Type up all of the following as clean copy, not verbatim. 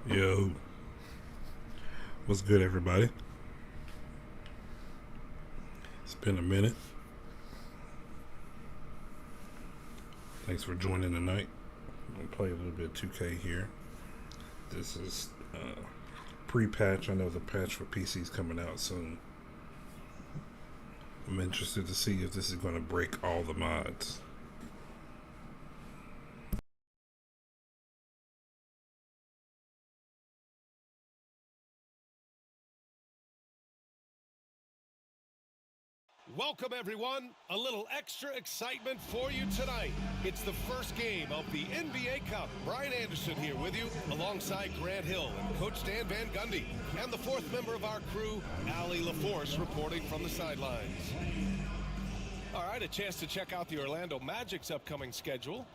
Yo, what's good, everybody? It's been a minute. Thanks for joining tonight. I'm gonna play a little bit of 2K here. This is pre-patch. I know the patch for PC is coming out soon. I'm interested to see if this is going to break all the mods. Welcome, everyone. A little extra excitement for you tonight. It's the first game of the NBA Cup. Brian Anderson here with you, alongside Grant Hill and Coach Dan Van Gundy, and the fourth member of our crew, Allie LaForce, reporting from the sidelines. All right, a chance to check out the Orlando Magic's upcoming schedule.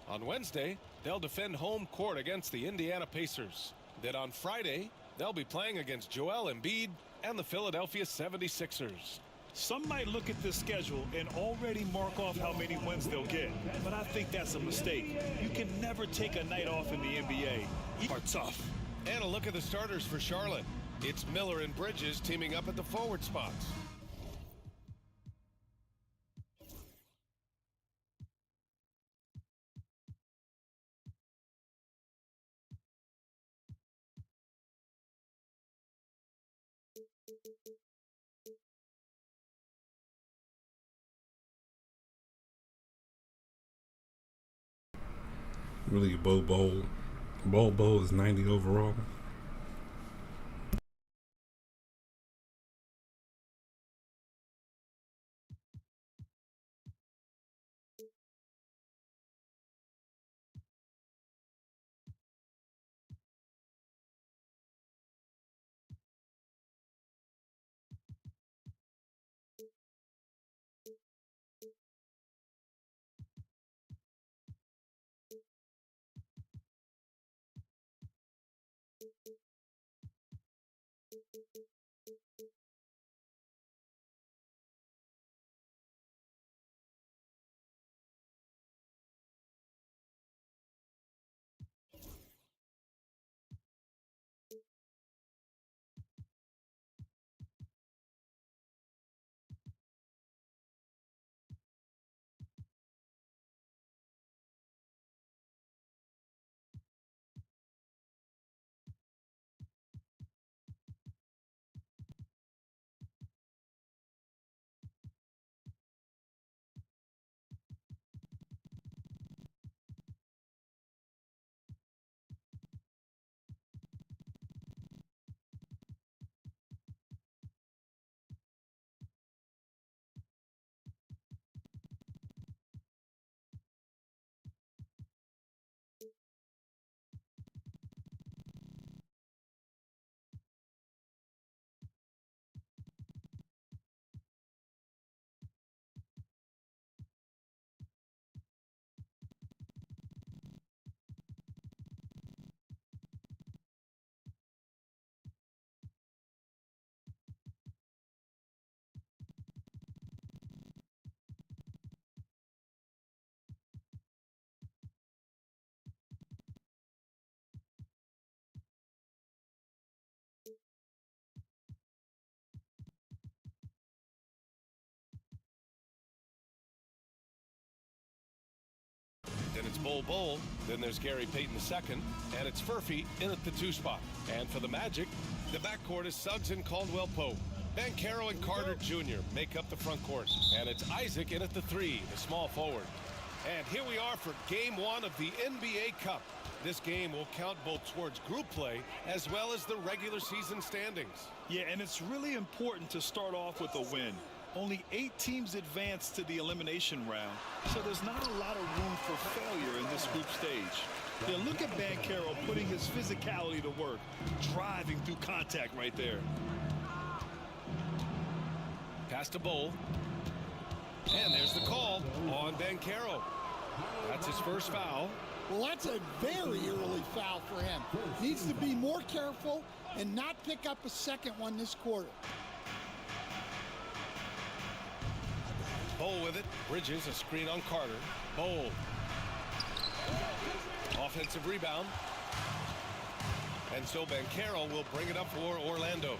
On Wednesday, they'll defend home court against the Indiana Pacers. Then on Friday, they'll be playing against Joel Embiid and the Philadelphia 76ers. Some might look at this schedule and already mark off how many wins they'll get, but I think that's a mistake. You can never take a night off in the NBA. You are tough. And a look at the starters for Charlotte. It's Miller and Bridges teaming up at the forward spots. Really, Bowl is 90 overall. Then it's Bol, then there's Gary Payton II, and it's Furphy in at the 2 spot. And for the Magic, the backcourt is Suggs and Caldwell Pope. Banchero and Carter Jr. make up the front court. And it's Isaac in at the 3, the small forward. And here we are for Game 1 of the NBA Cup. This game will count both towards group play as well as the regular season standings. Yeah, and it's really important to start off with a win. Only 8 teams advance to the elimination round, so there's not a lot of room for failure in this group stage. Yeah, look at Banchero putting his physicality to work, driving through contact right there. Pass to Bol. And there's the call on Banchero. That's his first foul. Well, that's a very early foul for him. Needs to be more careful and not pick up a second one this quarter. Bol with it. Bridges, a screen on Carter. Bol. Offensive rebound. And so Banchero will bring it up for Orlando.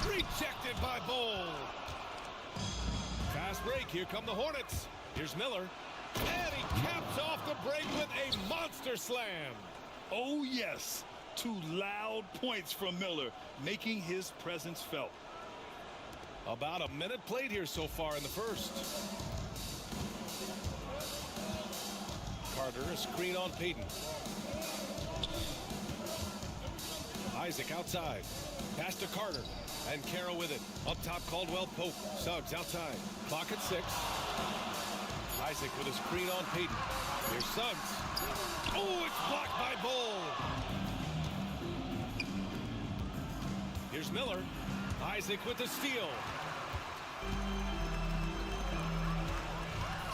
Rejected by Bowl. Fast break. Here come the Hornets. Here's Miller. And he caps off the break with a monster slam. Oh, yes. 2 loud points from Miller, making his presence felt. About a minute played here so far in the first. Carter, a screen on Payton. Isaac outside. Pass to Carter. And Carroll with it. Up top, Caldwell Pope. Suggs outside. Clock at 6. Isaac with a screen on Payton. Here's Suggs. Oh, it's blocked by Bull. Here's Miller. Isaac with the steal.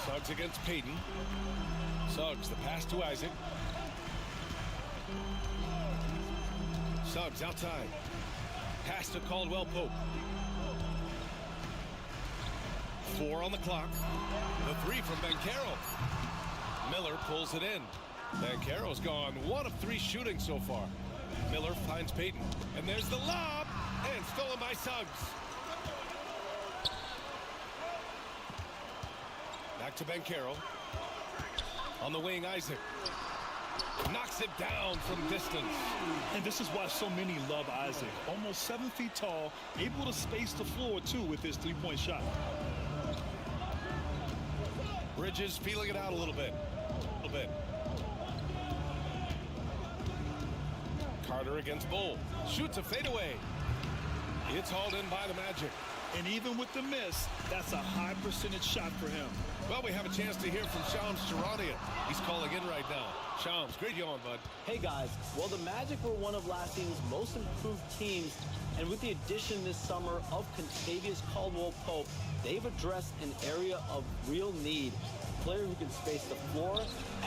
Suggs against Payton. Suggs, the pass to Isaac. Suggs outside. Pass to Caldwell Pope. 4 on the clock. The 3 from Banchero. Miller pulls it in. Banchero's gone 1 of 3 shooting so far. Miller finds Payton. And there's the lob. And stolen by Suggs. Back to Banchero. On the wing, Isaac. Knocks it down from distance. And this is why so many love Isaac. Almost 7 feet tall, able to space the floor, too, with his 3-point shot. Bridges feeling it out a little bit. Carter against Bull. Shoots a fadeaway. It's hauled in by the Magic. And even with the miss, that's a high percentage shot for him. Well, we have a chance to hear from Shams Charania. He's calling in right now. Shams, great you on, bud. Hey, guys. Well, the Magic were one of last season's most improved teams. And with the addition this summer of Contavious Caldwell-Pope, they've addressed an area of real need. A player who can space the floor,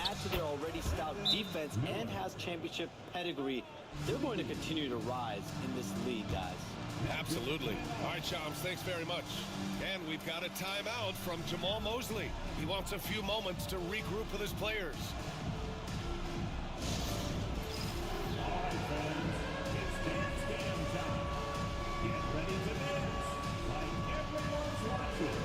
add to their already stout defense, and has championship pedigree. They're going to continue to rise in this league, guys. Absolutely. All right, Shams, thanks very much. And we've got a timeout from Jamal Mosley. He wants a few moments to regroup with his players. All right, friends, it's dance game time. Get ready to dance like everyone's watching.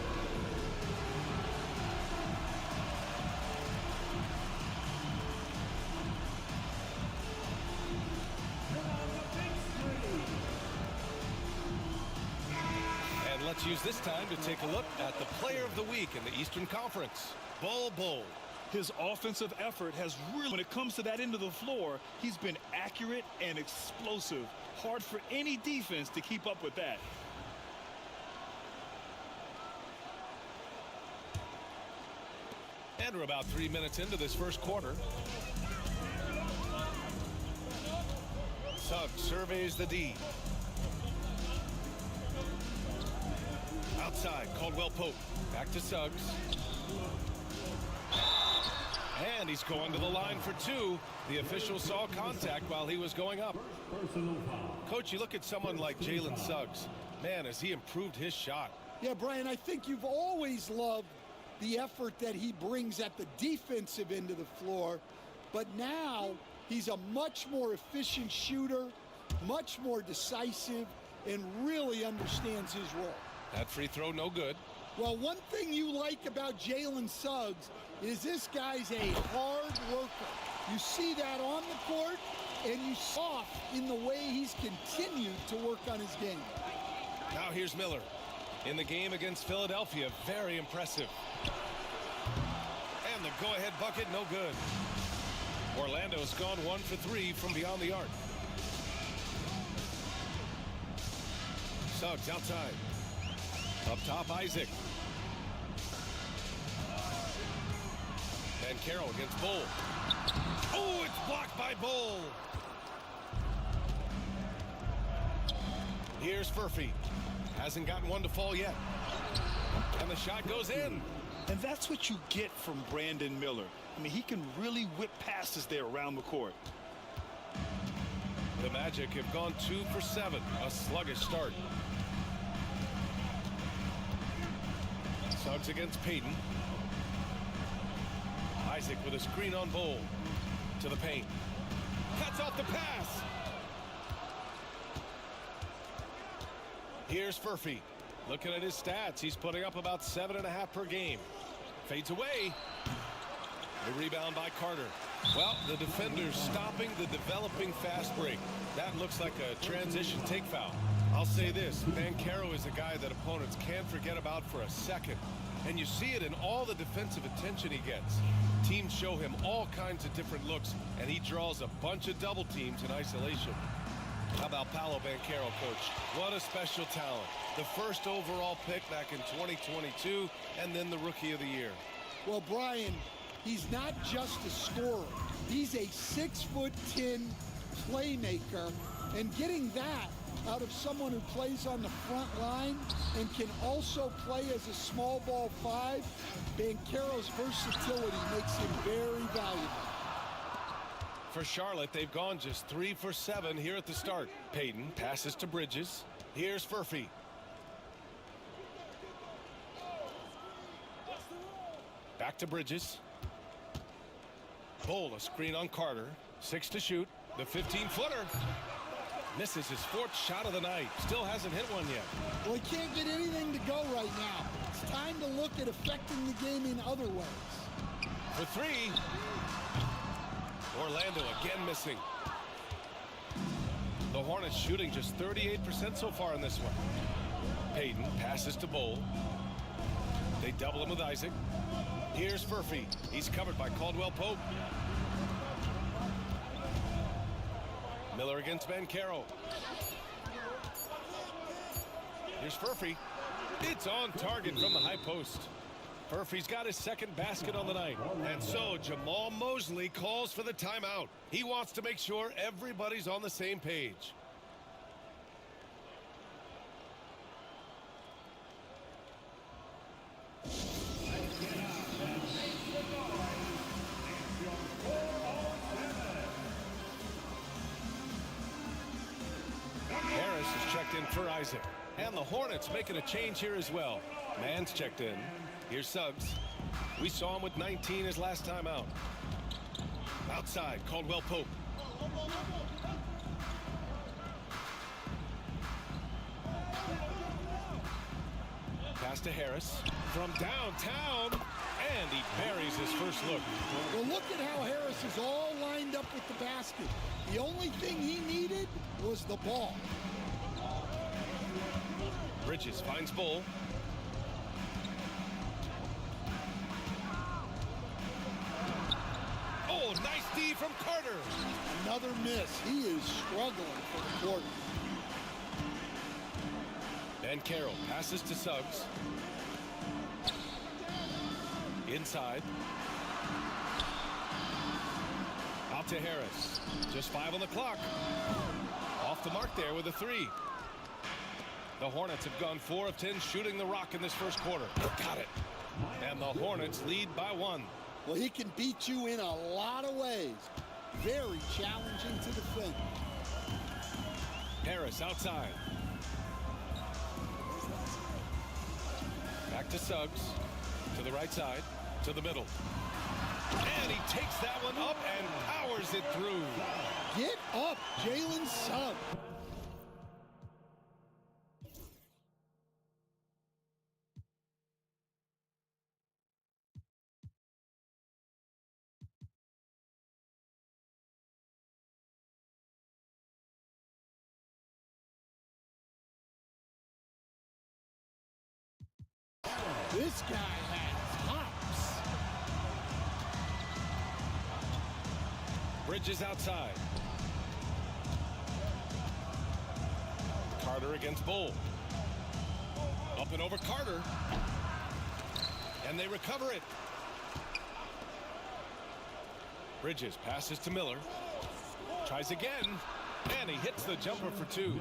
And let's use this time to take a look at the player of the week in the Eastern Conference, Bol Bol. His offensive effort has really, when it comes to that end of the floor, he's been accurate and explosive. Hard for any defense to keep up with that. And we're about 3 minutes into this first quarter. Suggs surveys the D. Outside, Caldwell Pope. Back to Suggs. And he's going to the line for 2. The official saw contact while he was going up. Coach, you look at someone like Jalen Suggs. Man, has he improved his shot. Yeah, Brian, I think you've always loved the effort that he brings at the defensive end of the floor. But now he's a much more efficient shooter, much more decisive, and really understands his role. That free throw no good. Well, one thing you like about Jalen Suggs is this guy's a hard worker. You see that on the court, and you saw in the way he's continued to work on his game. Now here's Miller. In the game against Philadelphia, very impressive. And the go-ahead bucket, no good. Orlando's gone 1 for 3 from beyond the arc. Suggs outside. Up top, Isaac. And Carroll against Bull. Oh, it's blocked by Bull. Here's Furphy. Hasn't gotten one to fall yet. And the shot goes in. And that's what you get from Brandon Miller. I mean, he can really whip passes there around the court. The Magic have gone 2 for 7. A sluggish start. Suggs against Payton. Isaac with a screen on Bull. To the paint. Cuts off the pass. Here's Furphy. Looking at his stats, he's putting up about 7.5 per game. Fades away. The rebound by Carter. Well, the defender's stopping the developing fast break. That looks like a transition take foul. I'll say this, Banchero is a guy that opponents can't forget about for a second. And you see it in all the defensive attention he gets. Teams show him all kinds of different looks, and he draws a bunch of double teams in isolation. How about Paolo Banchero, Coach? What a special talent. The first overall pick back in 2022, and then the Rookie of the Year. Well, Brian, he's not just a scorer. He's a 6'10" playmaker, and getting that out of someone who plays on the front line and can also play as a small ball 5, Banchero's versatility makes him very valuable. For Charlotte, they've gone just 3 for 7 here at the start. Payton passes to Bridges. Here's Furphy. Back to Bridges. Bol, a screen on Carter. 6 to shoot. The 15-footer. Misses his 4th shot of the night. Still hasn't hit one yet. Well, he can't get anything to go right now. It's time to look at affecting the game in other ways. For 3. Orlando again missing. The Hornets shooting just 38% so far in this one. Payton passes to Bol. They double him with Isaac. Here's Furphy. He's covered by Caldwell Pope. Miller against Banchero. Here's Furphy. It's on target from the high post. Furphy's got his 2nd basket on the night. And so Jamal Mosley calls for the timeout. He wants to make sure everybody's on the same page. Harris is checked in for Isaac. And the Hornets making a change here as well. Mann's checked in. Here's Suggs. We saw him with 19 his last time out. Outside, Caldwell Pope. Pass to Harris. From downtown. And he buries his first look. Well, look at how Harris is all lined up with the basket. The only thing he needed was the ball. Bridges finds Bol. Oh, nice D from Carter. Another miss. He is struggling for the quarter. Banchero passes to Suggs. Inside. Out to Harris. Just 5 on the clock. Off the mark there with a 3. The Hornets have gone 4 of 10 shooting the rock in this first quarter. Got it. And the Hornets lead by 1. Well, he can beat you in a lot of ways. Very challenging to defend. Harris outside. Back to Suggs. To the right side. To the middle. And he takes that one up and powers it through. Get up, Jalen Suggs. This guy has hops. Bridges outside. Carter against Bol. Up and over Carter. And they recover it. Bridges passes to Miller. Tries again. And he hits the jumper for 2.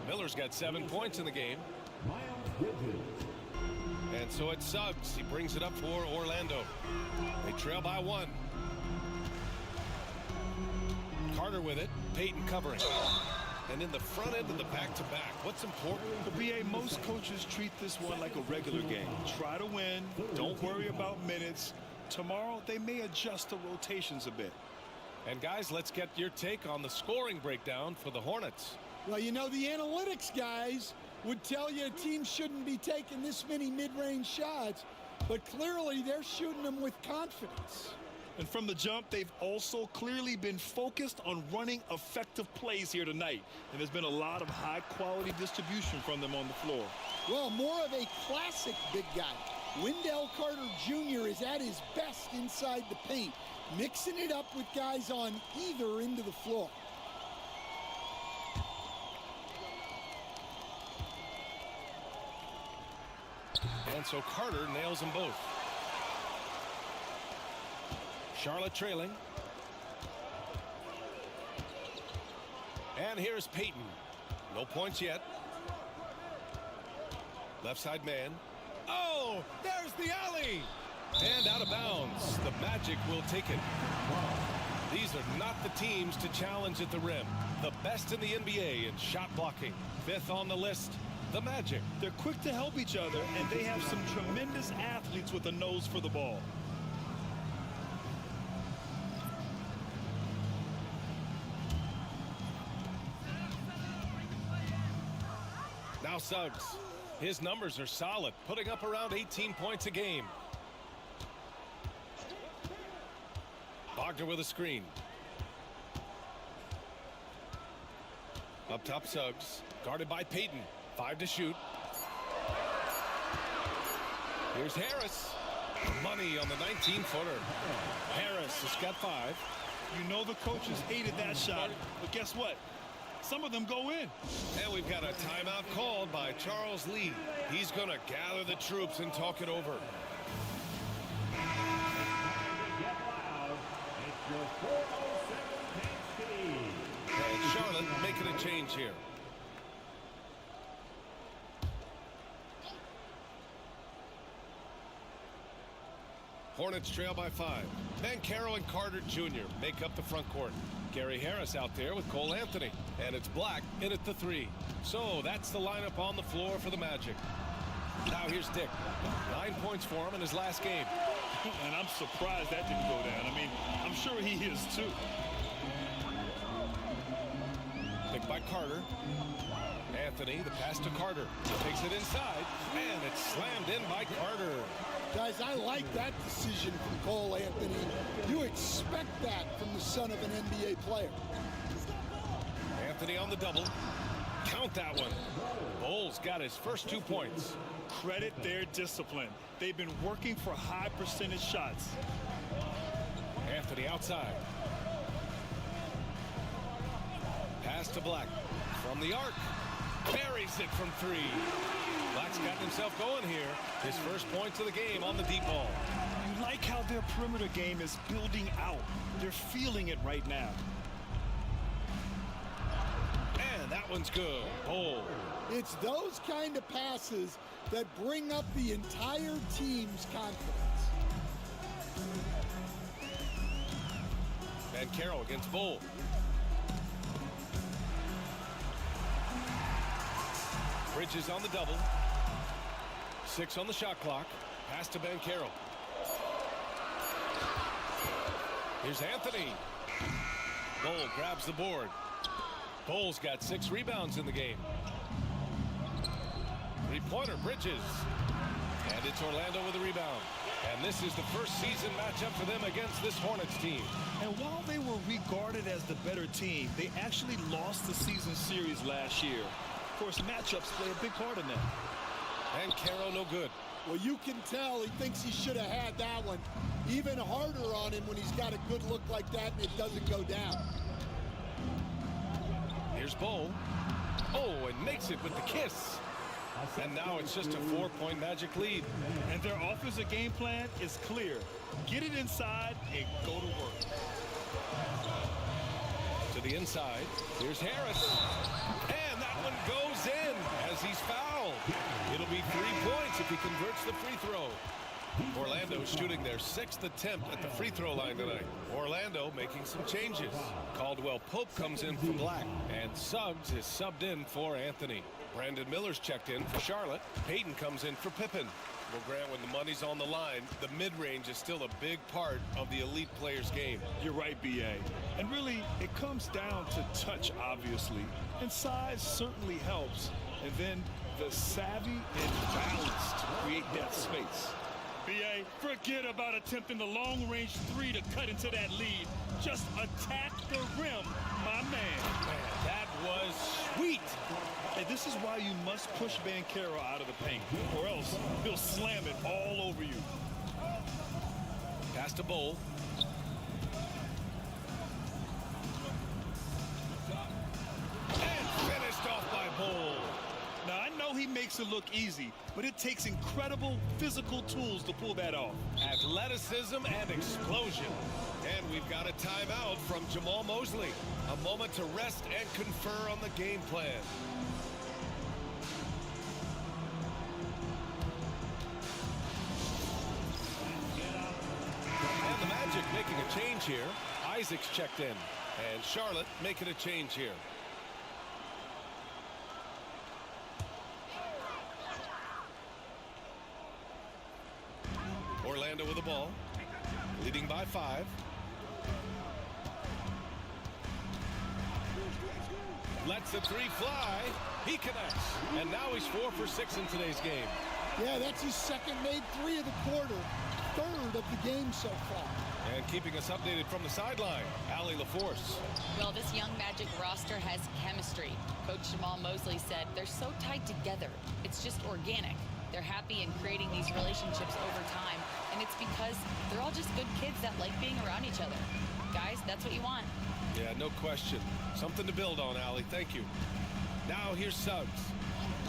Miller's got 7 points in the game. And so it's Suggs. He brings it up for Orlando. They trail by 1. Carter with it. Payton covering. And in the front end of the back-to-back, what's important? The BA, most coaches treat this one like a regular game. Try to win. Don't worry about minutes. Tomorrow, they may adjust the rotations a bit. And guys, let's get your take on the scoring breakdown for the Hornets. Well, you know, the analytics guys would tell you a team shouldn't be taking this many mid-range shots, but clearly they're shooting them with confidence. And from the jump, they've also clearly been focused on running effective plays here tonight. And there's been a lot of high-quality distribution from them on the floor. Well, more of a classic big guy. Wendell Carter Jr. is at his best inside the paint, mixing it up with guys on either end of the floor. And so Carter nails them both. Charlotte trailing. And here's Payton. No points yet. Left side man. Oh, there's the alley. And out of bounds. The Magic will take it. These are not the teams to challenge at the rim. The best in the NBA in shot blocking. Fifth on the list, the Magic. They're quick to help each other, and they have some tremendous athletes with a nose for the ball. Now Suggs. His numbers are solid, putting up around 18 points a game. Wagner with a screen. Up top Suggs, guarded by Payton. 5 to shoot. Here's Harris. Money on the 19-footer. Harris has got 5. You know the coaches hated that shot, but guess what? Some of them go in. And we've got a timeout called by Charles Lee. He's going to gather the troops and talk it over. Get loud. It's your 407 pace speed. And Charlotte making a change here. Hornets trail by 5. Banchero and Carter Jr. make up the front court. Gary Harris out there with Cole Anthony. And it's Black in at the 3. So that's the lineup on the floor for the Magic. Now here's Dick. 9 points for him in his last game. And I'm surprised that didn't go down. I mean, I'm sure he is too. Picked by Carter. Anthony, the pass to Carter. Takes it inside, and it's slammed in by Carter. Guys, I like that decision from Cole Anthony. You expect that from the son of an NBA player. Anthony on the double. Count that one. Bowles got his first 2 points. Credit their discipline. They've been working for high percentage shots. Anthony outside. Pass to Black. From the arc. Buries it from 3. Black's gotten himself going here. His first points of the game on the deep ball. You like how their perimeter game is building out. They're feeling it right now. And that one's good. Oh. It's those kind of passes that bring up the entire team's confidence. Banchero against Bull. Bridges on the double. 6 on the shot clock. Pass to Banchero. Here's Anthony. Bull grabs the board. Bull's got 6 rebounds in the game. 3-pointer, Bridges. And it's Orlando with a rebound. And this is the first season matchup for them against this Hornets team. And while they were regarded as the better team, they actually lost the season series last year. Of course, matchups play a big part in that. And Caro no good. Well, you can tell he thinks he should have had that one. Even harder on him when he's got a good look like that and it doesn't go down. Here's Bull. Oh, and makes it with the kiss. And now it's just a 4-point Magic lead. And their offensive game plan is clear. Get it inside and go to work. To the inside. Here's Harris. And that one goes in as he's fouled. It'll be 3 points if he converts the free throw. Orlando shooting their 6th attempt at the free throw line tonight. Orlando making some changes. Caldwell Pope comes in for Black, and Suggs is subbed in for Anthony. Brandon Miller's checked in for Charlotte. Payton comes in for Pippen. Well, Grant, when the money's on the line, the mid-range is still a big part of the elite player's game. You're right, B.A. And really, it comes down to touch, obviously. And size certainly helps. And then the savvy and balance to create that space. B.A., forget about attempting the long-range three to cut into that lead. Just attack the rim, my man. Man, that was sweet. Hey, this is why you must push Banchero out of the paint, or else he'll slam it all over you. Pass to Bowl. And finished off by Bowl. Now, I know he makes it look easy, but it takes incredible physical tools to pull that off. Athleticism and explosion. And we've got a timeout from Jamal Mosley. A moment to rest and confer on the game plan. And the Magic making a change here. Isaac's checked in. And Charlotte making a change here. Orlando with the ball, leading by 5. Lets the three fly. He connects. And now he's 4 for 6 in today's game. Yeah, that's his second made three of the quarter, third of the game so far. And keeping us updated from the sideline, Allie LaForce. Well, this young Magic roster has chemistry. Coach Jamal Mosley said they're so tied together. It's just organic. They're happy in creating these relationships over time, and it's because they're all just good kids that like being around each other. Guys, that's what you want. Yeah, no question. Something to build on, Allie. Thank you. Now here's Suggs.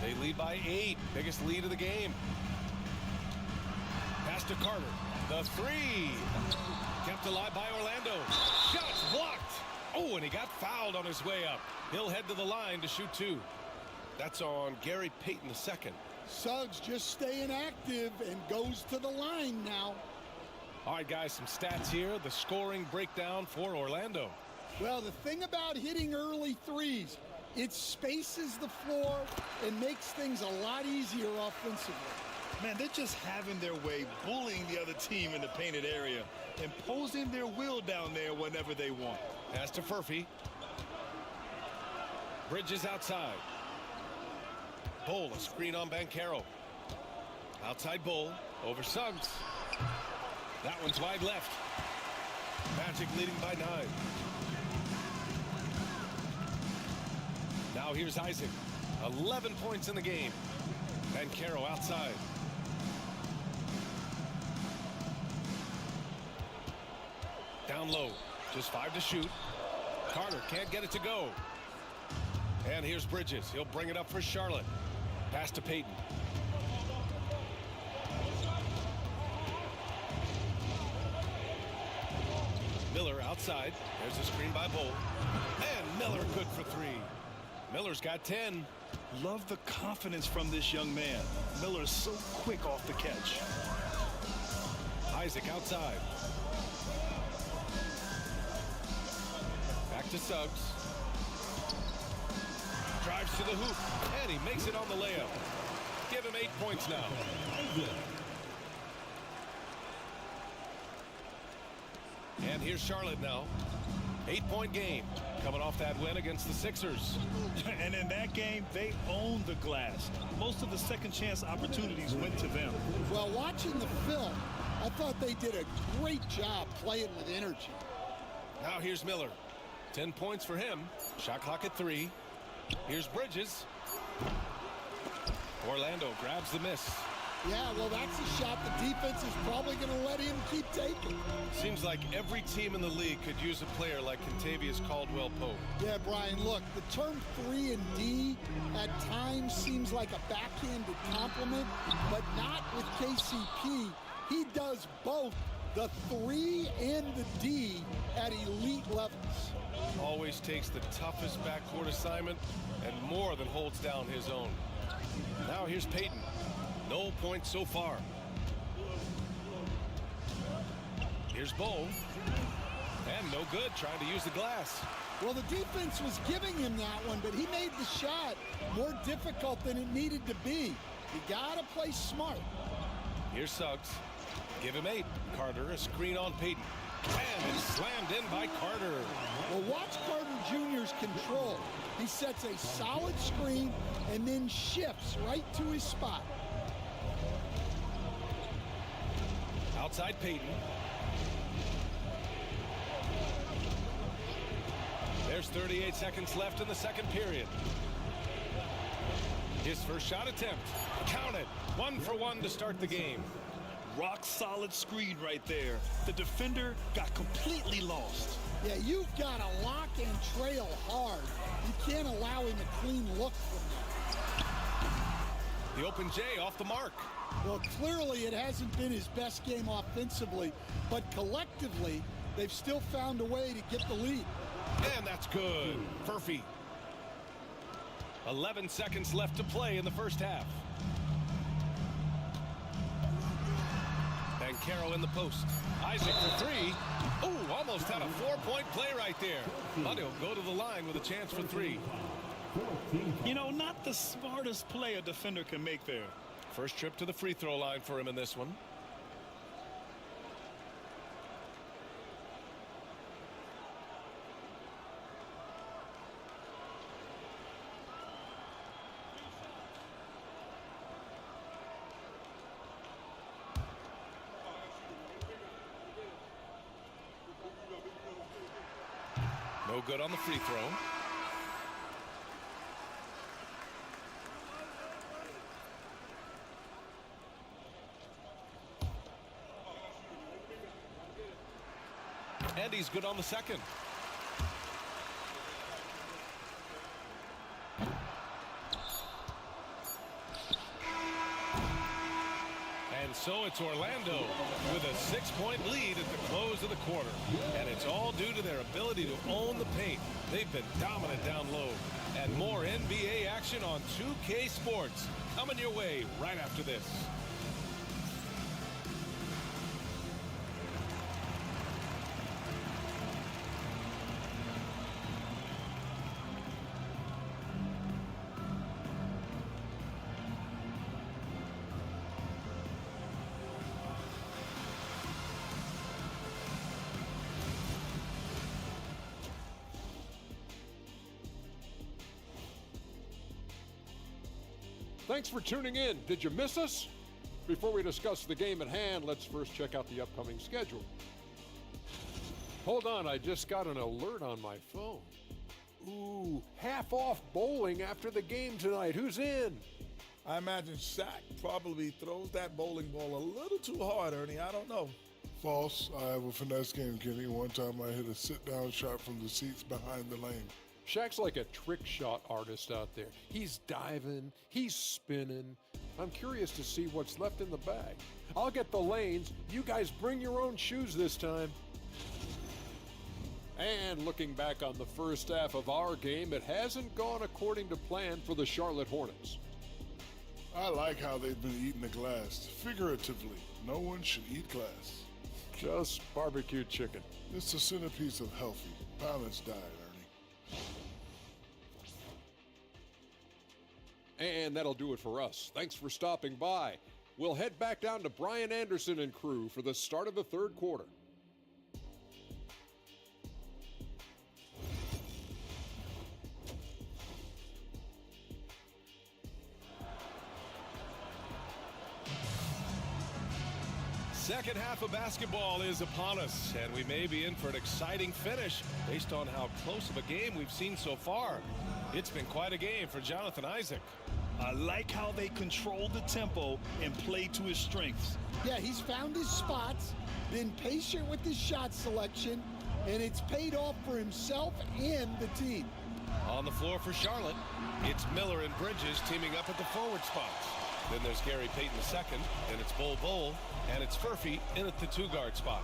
They lead by 8. Biggest lead of the game. Pass to Carter. The three. Kept alive by Orlando. Shots blocked. Oh, and he got fouled on his way up. He'll head to the line to shoot 2. That's on Gary Payton II. Suggs just staying active and goes to the line now. All right, guys, some stats here. The scoring breakdown for Orlando. Well, the thing about hitting early threes, it spaces the floor and makes things a lot easier offensively. Man, they're just having their way, bullying the other team in the painted area, imposing their will down there whenever they want. Pass to Furphy. Bridges outside. Bull, a screen on Banchero. Outside Bull, over Suggs. That one's wide left. Magic leading by 9. Now here's Isaac. 11 points in the game. Banchero outside. Down low. Just 5 to shoot. Carter can't get it to go. And here's Bridges. He'll bring it up for Charlotte. Pass to Payton. Miller outside. There's a screen by Bull. And Miller good for 3. Miller's got 10. Love the confidence from this young man. Miller's so quick off the catch. Isaac outside. Back to Suggs. Drives to the hoop, and he makes it on the layup. Give him 8 points now. And here's Charlotte now. 8-point game, coming off that win against the Sixers. And in that game, they owned the glass. Most of the second chance opportunities went to them. Well, watching the film, I thought they did a great job playing with energy. Now here's Miller. 10 points for him. Shot clock at 3. Here's Bridges. Orlando grabs the miss. Yeah, well, that's a shot the defense is probably going to let him keep taking. Seems like every team in the league could use a player like Kentavious Caldwell-Pope. Yeah, Brian, look, the term 3 and D at times seems like a backhanded compliment, but not with KCP. He does both the 3 and the D at elite levels. Always takes the toughest backcourt assignment and more than holds down his own. Now here's Payton. No points so far. Here's Bull. And no good, trying to use the glass. Well, the defense was giving him that one, but he made the shot more difficult than it needed to be. You got to play smart. Here's Suggs. Give him 8. Carter, a screen on Payton. And it's slammed in by Carter. Well, watch Carter Jr.'s control. He sets a solid screen and then shifts right to his spot. Outside Payton. There's 38 seconds left in the second period. His first shot attempt. Counted. 1 for 1 to start the game. Rock solid screen right there. The defender got completely lost. Yeah, you've got to lock and trail hard. You can't allow him a clean look from that. The open J off the mark. Well, clearly it hasn't been his best game offensively, but collectively, they've still found a way to get the lead. And that's good. Furphy. 11 seconds left to play in the first half. And Carroll in the post. Isaac for 3. Ooh, almost had a 4-point play right there. But he'll go to the line with a chance for 3. You know, not the smartest play a defender can make there. First trip to the free throw line for him in this one. No good on the free throw. And he's good on the second. And so it's Orlando with a 6-point lead at the close of the quarter. And it's all due to their ability to own the paint. They've been dominant down low. And more NBA action on 2K Sports coming your way right after this. Thanks for tuning in. Did you miss us? Before we discuss the game at hand, let's first check out the upcoming schedule. Hold on, I just got an alert on my phone. Ooh, half off bowling after the game tonight. Who's in? I imagine Shaq probably throws that bowling ball a little too hard, Ernie. I don't know. False. I have a finesse game, Kenny. One time I hit a sit-down shot from the seats behind the lane. Shaq's like a trick shot artist out there. He's diving, he's spinning. I'm curious to see what's left in the bag. I'll get the lanes. You guys bring your own shoes this time. And looking back on the first half of our game, it hasn't gone according to plan for the Charlotte Hornets. I like how they've been eating the glass. Figuratively, no one should eat glass. Just barbecued chicken. It's the centerpiece of healthy, balanced diet, Ernie. And that'll do it for us. Thanks for stopping by. We'll head back down to Brian Anderson and crew for the start of the third quarter. Second half of basketball is upon us, and we may be in for an exciting finish based on how close of a game we've seen so far. It's been quite a game for Jonathan Isaac. I like how they control the tempo and play to his strengths. Yeah, he's found his spots, been patient with his shot selection, and it's paid off for himself and the team. On the floor for Charlotte, it's Miller and Bridges teaming up at the forward spots. Then there's Gary Payton II, and it's Bull, and it's Furphy in at the 2-guard spot.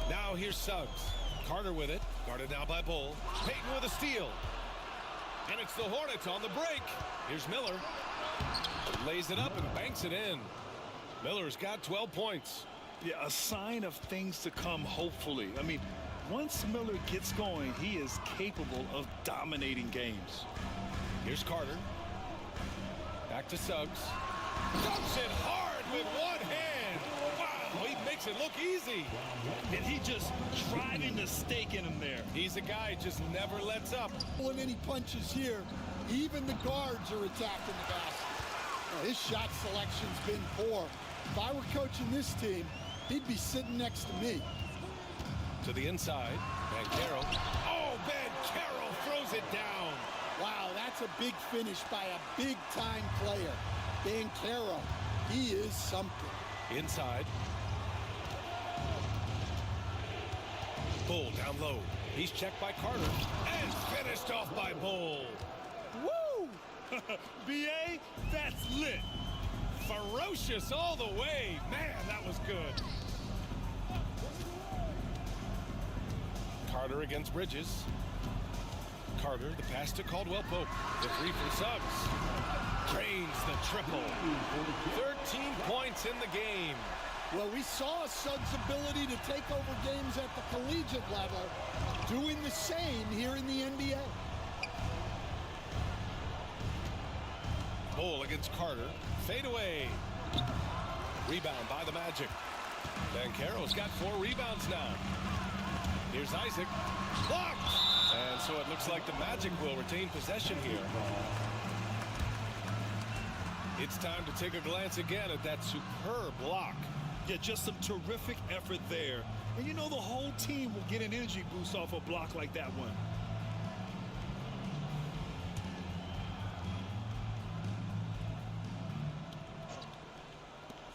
Now here's Suggs. Carter with it, guarded now by Bull. Payton with a steal. And it's the Hornets on the break. Here's Miller. Lays it up and banks it in. Miller's got 12 points. Yeah, a sign of things to come, hopefully. I mean, once Miller gets going, he is capable of dominating games. Here's Carter. Back to Suggs. Dumps it hard with one hand. Wow, he makes it look easy. And he just driving the stake in him there. He's a guy who just never lets up. Pulling any punches here. Even the guards are attacking the basket. Well, his shot selection's been poor. If I were coaching this team, he'd be sitting next to me. To the inside, Banchero. Oh, Banchero throws it down. Wow, that's a big finish by a big-time player. Banchero, he is something. Inside. Bull down low. He's checked by Carter and finished off by Bull. Woo! B.A., that's lit. Ferocious all the way. Man, that was good. Carter against Bridges. Carter, the pass to Caldwell Pope. The three from Suggs. Drains the triple. 13 points in the game. Well, we saw Suggs' ability to take over games at the collegiate level, doing the same here in the NBA. Bull against Carter. Fade away. Rebound by the Magic. Banchero's got 4 rebounds now. Here's Isaac. Blocked! And so it looks like the Magic will retain possession here. It's time to take a glance again at that superb block. Yeah, just some terrific effort there. And you know the whole team will get an energy boost off a block like that one.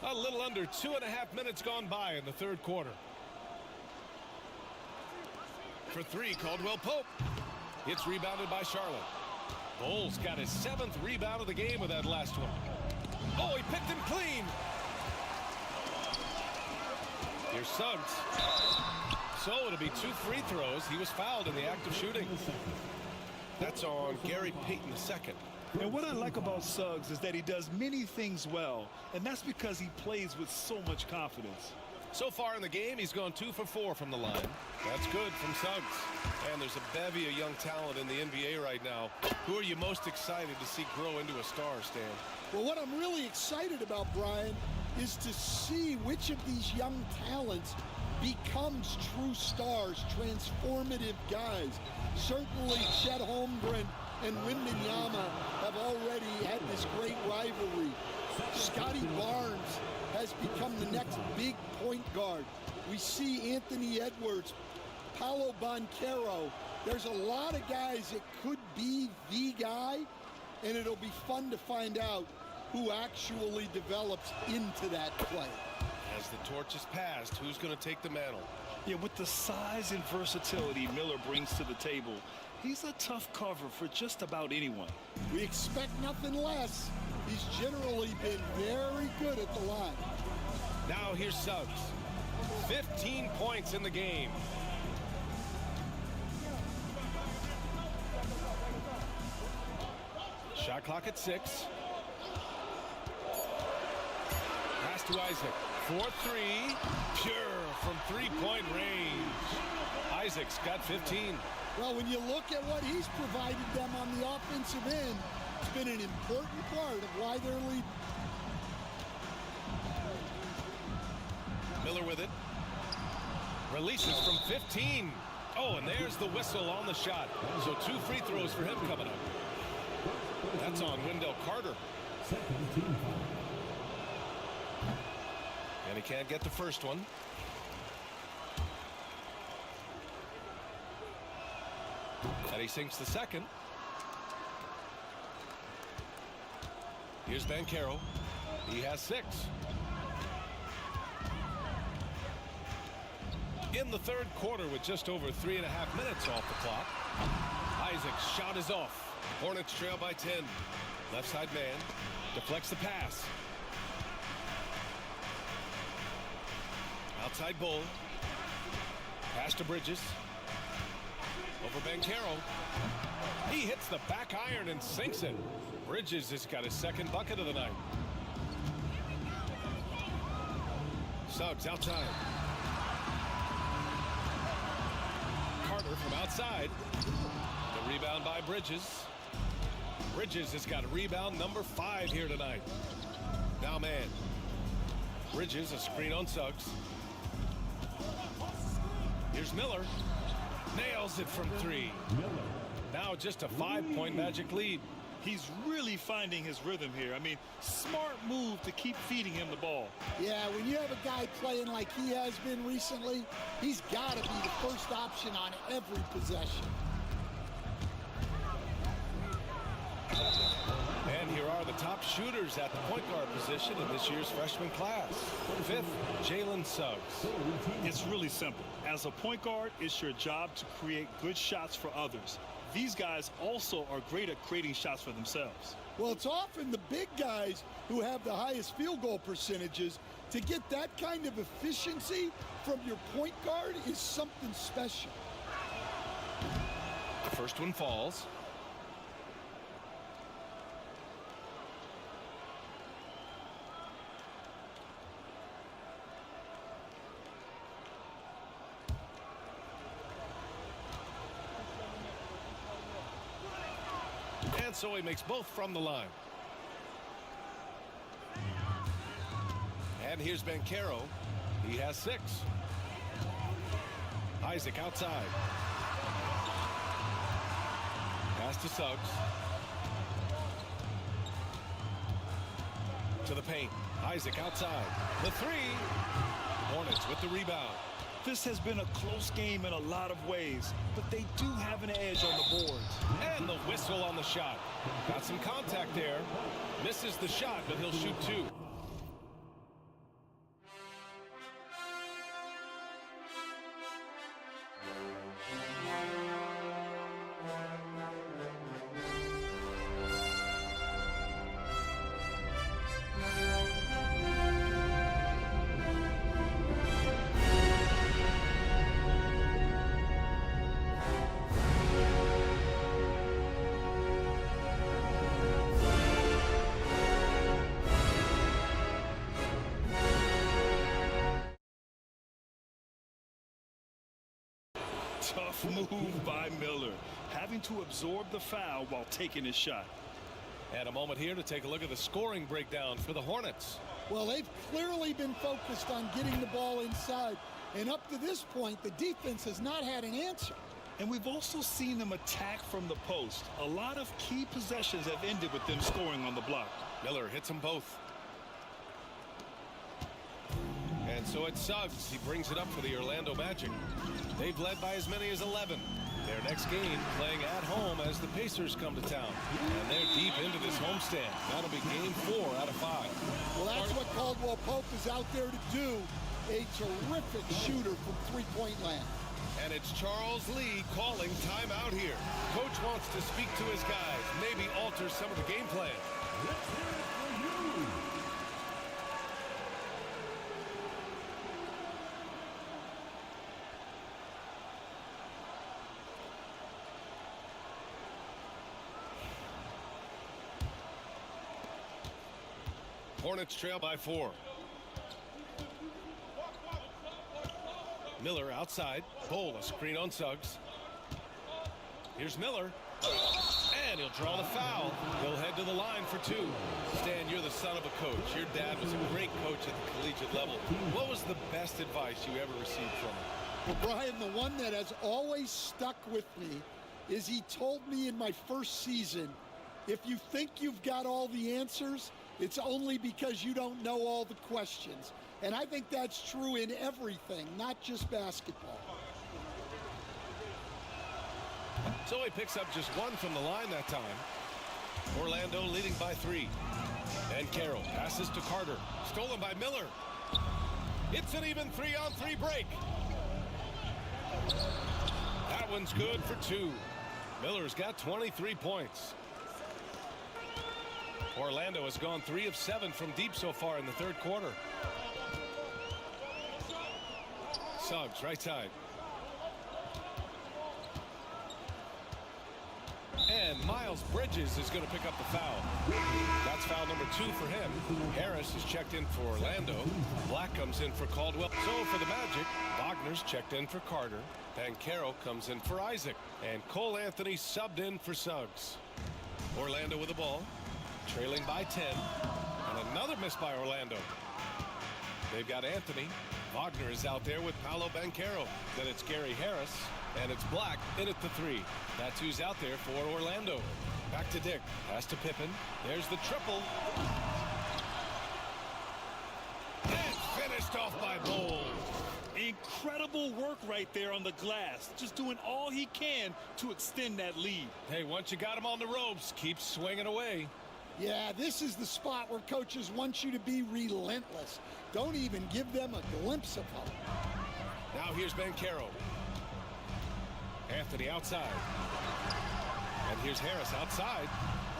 A little under 2.5 minutes gone by in the third quarter. For 3, Caldwell Pope. It's rebounded by Charlotte. Bull's got his 7th rebound of the game with that last one. Oh, he picked him clean. Here's Suggs. So it'll be 2 free throws. He was fouled in the act of shooting. That's on Gary Payton II. And what I like about Suggs is that he does many things well, and that's because he plays with so much confidence. So far in the game, he's gone 2 for 4 from the line. That's good from Suggs. And there's a bevy of young talent in the NBA right now. Who are you most excited to see grow into a star, Stan? Well, what I'm really excited about, Brian, is to see which of these young talents becomes true stars, transformative guys. Certainly Chet Holmgren and Wembanyama have already had this great rivalry. Scotty Barnes has become the next big point guard. We see Anthony Edwards, Paolo Banchero. There's a lot of guys that could be the guy, and it'll be fun to find out who actually develops into that play. As the torch is passed, who's going to take the mantle? Yeah, with the size and versatility Miller brings to the table, he's a tough cover for just about anyone. We expect nothing less. He's generally been very good at the line. Now here's Suggs. 15 points in the game. Shot clock at 6. Pass to Isaac. 4-3. Pure from three-point range. Isaac's got 15. Well, when you look at what he's provided them on the offensive end, it's been an important part of why they're leading. Miller with it. Releases from 15. Oh, and there's the whistle on the shot. So 2 free throws for him coming up. That's on Wendell Carter. And he can't get the first one. And he sinks the second. Here's Banchero. He has 6. In the third quarter with just over 3.5 minutes off the clock. Isaac's shot is off. Hornets trail by 10. Left side man deflects the pass. Outside Bull. Pass to Bridges. Over Banchero. He hits the back iron and sinks it. Bridges has got his 2nd bucket of the night. Suggs outside. Carter from outside. The rebound by Bridges. Bridges has got rebound number 5 here tonight. Now man. Bridges, a screen on Suggs. Here's Miller. Nails it from 3. Now just a 5-point Magic lead. He's really finding his rhythm here. I mean, smart move to keep feeding him the ball. Yeah, when you have a guy playing like he has been recently, he's got to be the first option on every possession. And here are the top shooters at the point guard position in this year's freshman class. 5th, Jalen Suggs. It's really simple. As a point guard, it's your job to create good shots for others. These guys also are great at creating shots for themselves. Well, it's often the big guys who have the highest field goal percentages. To get that kind of efficiency from your point guard is something special. The first one falls. And so he makes both from the line. And here's Banchero. He has 6. Isaac outside. Pass to Suggs. To the paint. Isaac outside. The 3. Hornets with the rebound. This has been a close game in a lot of ways, but they do have an edge on the boards. And the whistle on the shot. Got some contact there. Misses the shot, but he'll shoot 2. Tough move by Miller, having to absorb the foul while taking his shot. And a moment here to take a look at the scoring breakdown for the Hornets. Well, they've clearly been focused on getting the ball inside. And up to this point, the defense has not had an answer. And we've also seen them attack from the post. A lot of key possessions have ended with them scoring on the block. Miller hits them both. And so it's Suggs. He brings it up for the Orlando Magic. They've led by as many as 11. Their next game playing at home as the Pacers come to town. And they're deep into this homestand. That'll be game 4 out of 5. Well, that's what Caldwell Pope is out there to do. A terrific shooter from three-point land. And it's Charles Lee calling timeout here. Coach wants to speak to his guys, maybe alter some of the game plan. Let's hear it for you. Hornets trail by 4. Miller outside. Bol, a screen on Suggs. Here's Miller. And he'll draw the foul. He'll head to the line for 2. Stan, you're the son of a coach. Your dad was a great coach at the collegiate level. What was the best advice you ever received from him? Well, Brian, the one that has always stuck with me is he told me in my first season, if you think you've got all the answers, it's only because you don't know all the questions. And I think that's true in everything, not just basketball. So he picks up just 1 from the line that time. Orlando leading by 3. And Carroll passes to Carter. Stolen by Miller. It's an even 3-on-3 break. That one's good for 2. Miller's got 23 points. Orlando has gone 3 of 7 from deep so far in the third quarter. Suggs, right side. And Miles Bridges is going to pick up the foul. That's foul number 2 for him. Harris is checked in for Orlando. Black comes in for Caldwell. So for the Magic, Wagner's checked in for Carter. Banchero comes in for Isaac. And Cole Anthony subbed in for Suggs. Orlando with the ball, trailing by 10. And another miss by Orlando. They've got Anthony. Wagner is out there with Paolo Banchero. Then it's Gary Harris. And it's Black in at the 3. That's who's out there for Orlando. Back to Dick. Pass to Pippen. There's the triple. And finished off by Bol. Incredible work right there on the glass. Just doing all he can to extend that lead. Hey, once you got him on the ropes, keep swinging away. Yeah, this is the spot where coaches want you to be relentless. Don't even give them a glimpse of hope. Now here's Banchero. Anthony outside. And here's Harris outside.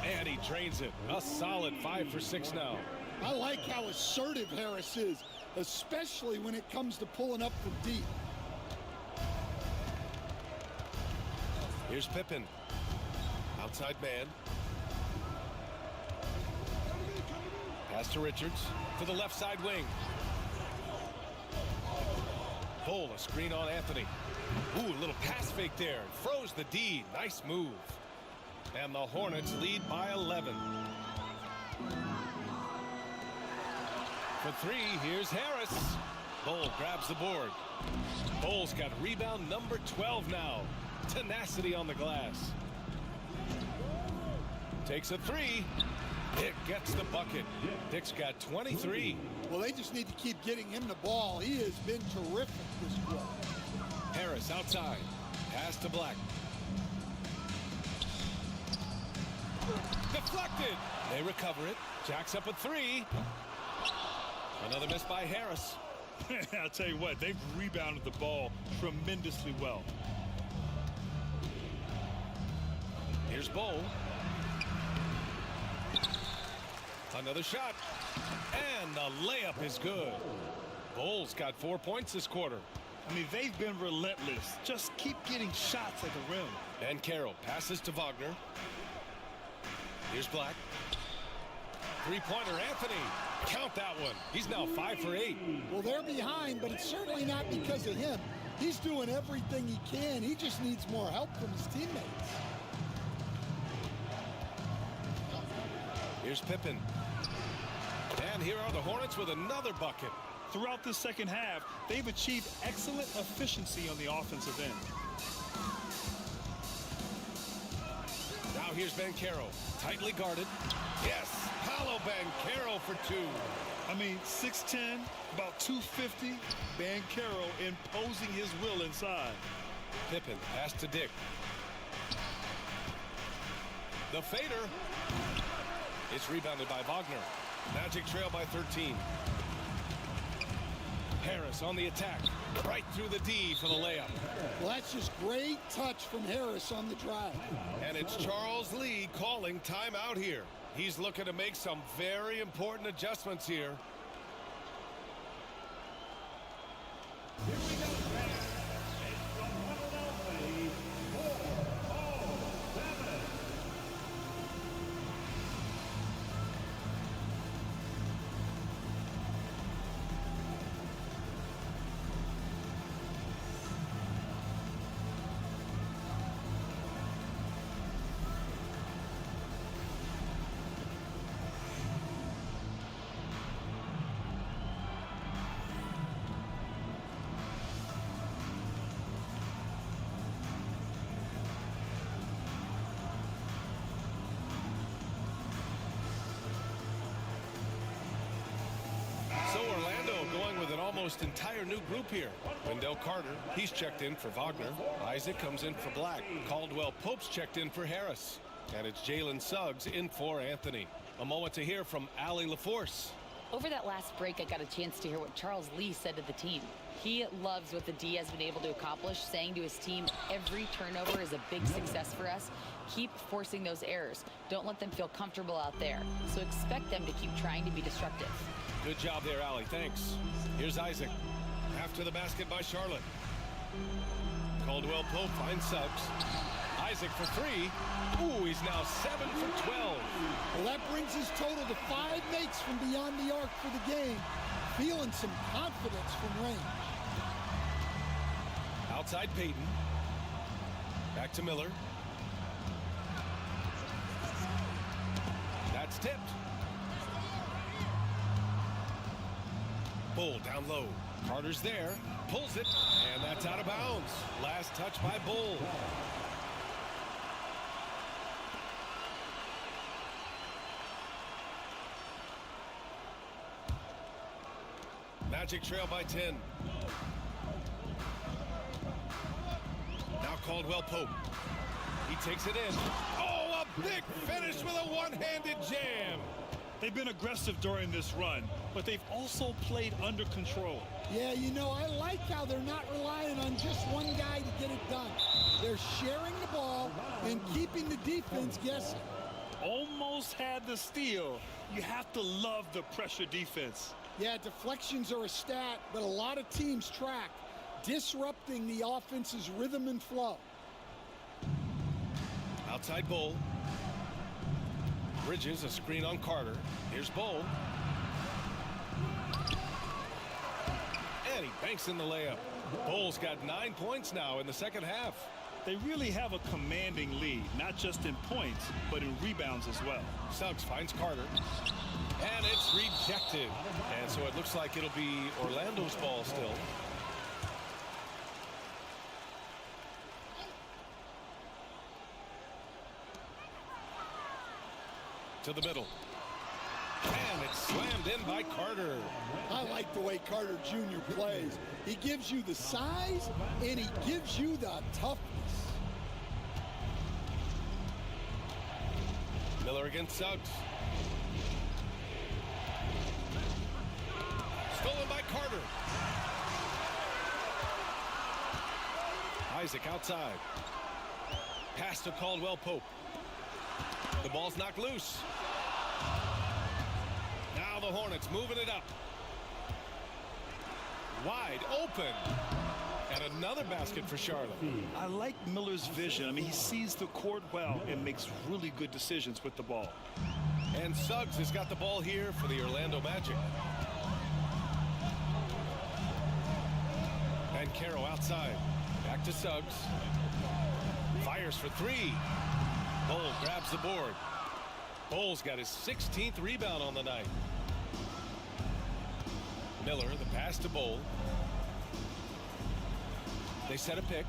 And he drains it. A solid 5 for 6 now. I like how assertive Harris is, especially when it comes to pulling up from deep. Here's Pippen. Outside man. Pass to Richards to the left side wing. Bol, a screen on Anthony. Ooh, a little pass fake there. Froze the D. Nice move. And the Hornets lead by 11. For 3, here's Harris. Bol grabs the board. Bol's got rebound number 12 now. Tenacity on the glass. Takes a 3. Dick gets the bucket. Dick's got 23. Well, they just need to keep getting him the ball. He has been terrific this quarter. Harris outside. Pass to Black. Deflected. They recover it. Jacks up a 3. Another miss by Harris. I'll tell you what, they've rebounded the ball tremendously well. Here's Bol. Another shot. And the layup is good. Bol's got 4 points this quarter. I mean, they've been relentless. Just keep getting shots at the rim. Banchero passes to Wagner. Here's Black. Three-pointer, Anthony. Count that one. He's now 5 for 8. Well, they're behind, but it's certainly not because of him. He's doing everything he can. He just needs more help from his teammates. Here's Pippen. And here are the Hornets with another bucket. Throughout the second half, they've achieved excellent efficiency on the offensive end. Now here's Banchero. Tightly guarded. Yes, Paolo Banchero for 2. I mean, 6'10", about 250. Banchero imposing his will inside. Pippen, pass to Dick. The fader. It's rebounded by Wagner. Magic trail by 13. Harris on the attack. Right through the D for the layup. Well, that's just great touch from Harris on the drive. And it's Charles Lee calling timeout here. He's looking to make some very important adjustments here. Here we go, fans. It's the Philadelphia 4-0-7. So Orlando going with an almost entire new group here. Wendell Carter, he's checked in for Wagner. Isaac comes in for Black. Caldwell Pope's checked in for Harris. And it's Jalen Suggs in for Anthony. A moment to hear from Allie LaForce. Over that last break, I got a chance to hear what Charles Lee said to the team. He loves what the D has been able to accomplish, saying to his team, every turnover is a big success for us. Keep forcing those errors. Don't let them feel comfortable out there. So expect them to keep trying to be destructive. Good job there, Allie. Thanks. Here's Isaac. After the basket by Charlotte. Caldwell Pope finds Suggs. Isaac for three. Ooh, he's now 7 for 12. Well, that brings his total to 5 makes from beyond the arc for the game. Feeling some confidence from range. Outside Payton. Back to Miller. That's tipped. Bull down low. Carter's there. Pulls it. And that's out of bounds. Last touch by Bull. Magic trail by 10. Now Caldwell Pope. He takes it in. Oh, a big finish with a one-handed jam. They've been aggressive during this run, but they've also played under control. Yeah, you know, I like how they're not relying on just one guy to get it done. They're sharing the ball and keeping the defense guessing. Almost had the steal. You have to love the pressure defense. Yeah, deflections are a stat, but a lot of teams track, disrupting the offense's rhythm and flow. Outside Bull. Bridges, a screen on Carter. Here's Bull. And he banks in the layup. Bull's got 9 points now in the second half. They really have a commanding lead, not just in points, but in rebounds as well. Suggs finds Carter. And it's rejected. And so it looks like it'll be Orlando's ball still. To the middle. And it's slammed in by Carter. I like the way Carter Jr. plays. He gives you the size and he gives you the toughness. Miller against Suggs. Stolen by Carter. Isaac outside. Pass to Caldwell Pope. The ball's knocked loose. Now the Hornets moving it up. Wide open. And another basket for Charlotte. I like Miller's vision. I mean, he sees the court well and makes really good decisions with the ball. And Suggs has got the ball here for the Orlando Magic. And Caro outside. Back to Suggs. Fires for three. Bull grabs the board. Bull's got his 16th rebound on the night. Miller, the pass to Bull. They set a pick.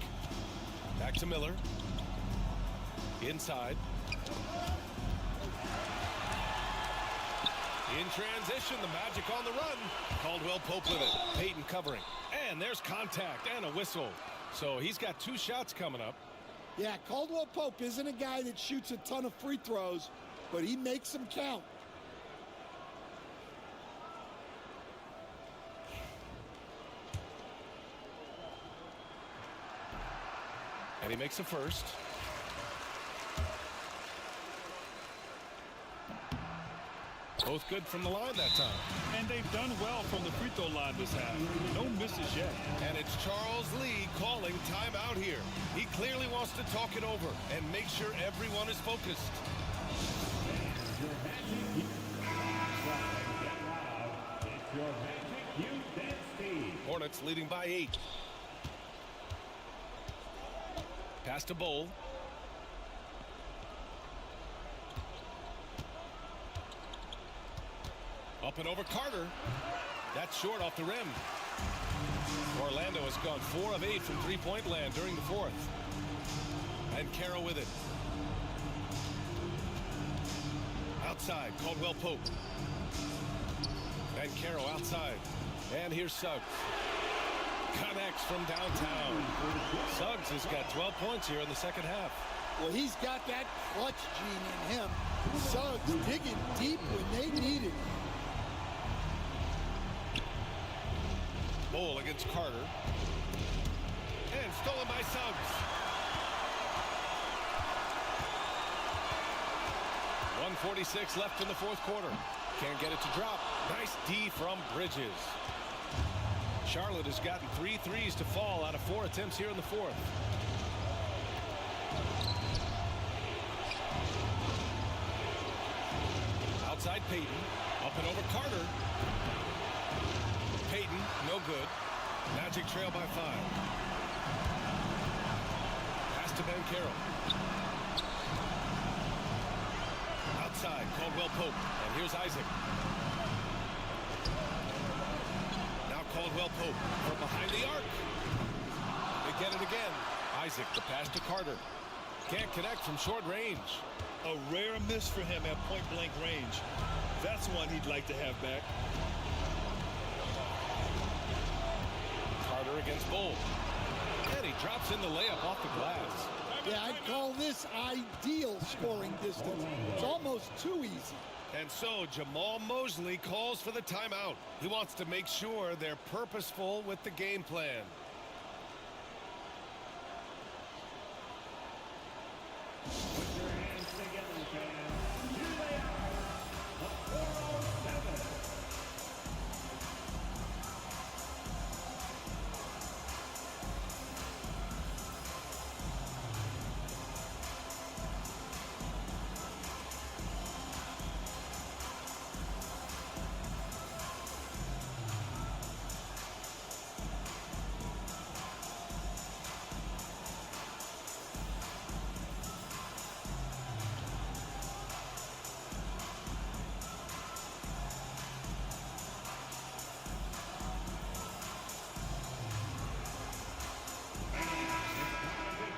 Back to Miller. Inside. In transition, the Magic on the run. Caldwell Pope with it. Payton covering. And there's contact and a whistle. So he's got 2 shots coming up. Yeah, Caldwell Pope isn't a guy that shoots a ton of free throws, but he makes them count. And he makes the first. Both good from the line that time. And they've done well from the free throw line this half. No misses yet. And it's Charles Lee calling timeout here. He clearly wants to talk it over and make sure everyone is focused. Hornets leading by 8. Pass to Bull. Up and over Carter. That's short off the rim. Orlando has gone 4 of 8 from three-point land during the fourth. And Caro with it. Outside, Caldwell Pope. And Caro outside. And here's Suggs. Connects from downtown. Suggs has got 12 points here in the second half. Well, he's got that clutch gene in him. Suggs digging deep when they need it. Bull against Carter. And stolen by Suggs. 1:46 left in the fourth quarter. Can't get it to drop. Nice D from Bridges. Charlotte has gotten 3 threes to fall out of 4 attempts here in the fourth. outside Peyton. Up and over Carter. Peyton, no good. Magic trail by 5. Pass to Banchero. Outside, Caldwell Pope. And here's Isaac. Now Caldwell Pope from behind the arc. They get it again. Isaac, the pass to Carter. Can't connect from short range. A rare miss for him at point-blank range. That's one he'd like to have back. Carter against Bull. And he drops in the layup off the glass. Yeah, I'd call this ideal scoring distance. It's almost too easy. And so Jamal Mosley calls for the timeout. He wants to make sure they're purposeful with the game plan. Put your hands together, fans. Here they are, the 407.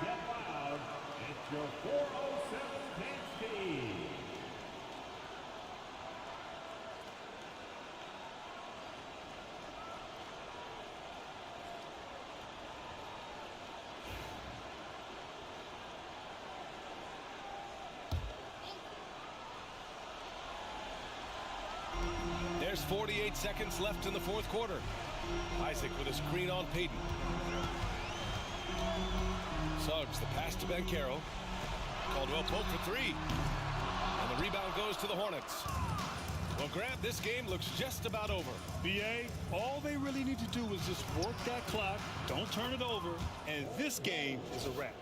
Get loud. It's your 407 dance team. There's 48 seconds left in the fourth quarter. Isaac with a screen on Peyton. Suggs, the pass to Banchero. Caldwell Pope for 3. And the rebound goes to the Hornets. Well, Grant, this game looks just about over. BA, all they really need to do is just work that clock, don't turn it over, and this game is a wrap.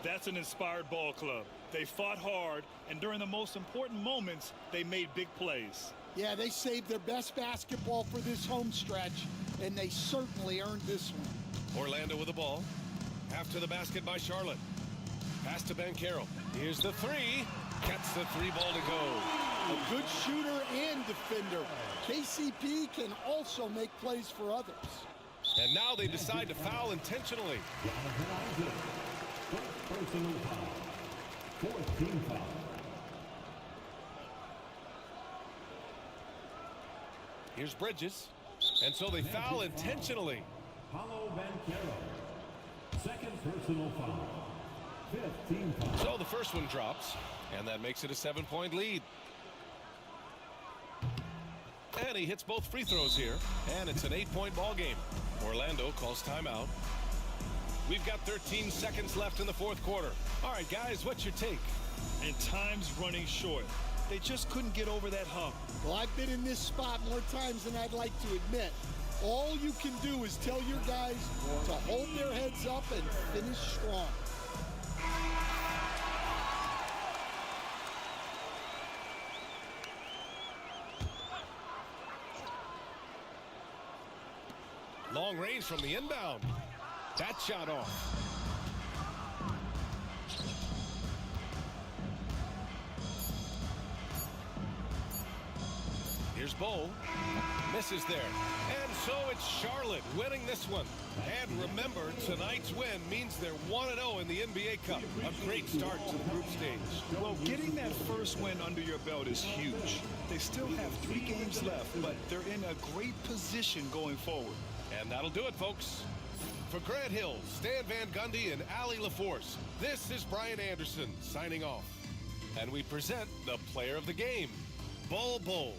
That's an inspired ball club. They fought hard, and during the most important moments, they made big plays. Yeah, they saved their best basketball for this home stretch, and they certainly earned this one. Orlando with the ball. After the basket by Charlotte. Pass to Banchero. Here's the 3. Gets the 3 ball to go. A good shooter and defender. KCP can also make plays for others. And now they decide to foul intentionally. Jonathan Isaac. First personal foul. 4th team foul. Here's Bridges. And so they foul intentionally. Paulo Banchero. 2nd personal foul. 5th team foul. So the first one drops. And that makes it a 7-point lead. And he hits both free throws here. And it's an 8-point ball game. Orlando calls timeout. We've got 13 seconds left in the fourth quarter. All right, guys, what's your take? And time's running short. They just couldn't get over that hump. Well, I've been in this spot more times than I'd like to admit. All you can do is tell your guys to hold their heads up and finish strong. Long range from the inbound. That shot off. Here's Bo. Misses there. And so it's Charlotte winning this one. And remember, tonight's win means they're 1-0 in the NBA Cup. A great start to the group stage. Well, getting that first win under your belt is huge. They still have 3 games left, but they're in a great position going forward. And that'll do it, folks. For Grant Hill, Stan Van Gundy, and Allie LaForce, this is Brian Anderson signing off. And we present the player of the game, Bol Bol.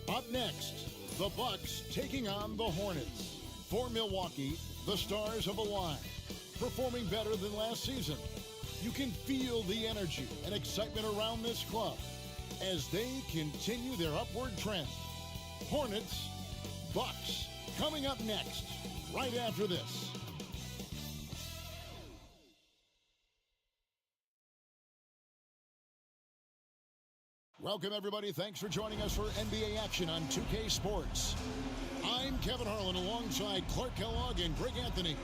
Up next, the Bucks taking on the Hornets. For Milwaukee, the stars have aligned, performing better than last season. You can feel the energy and excitement around this club as they continue their upward trend. Hornets, Bucks, coming up next, right after this. Welcome, everybody. Thanks for joining us for NBA action on 2K Sports. I'm Kevin Harlan alongside Clark Kellogg and Greg Anthony.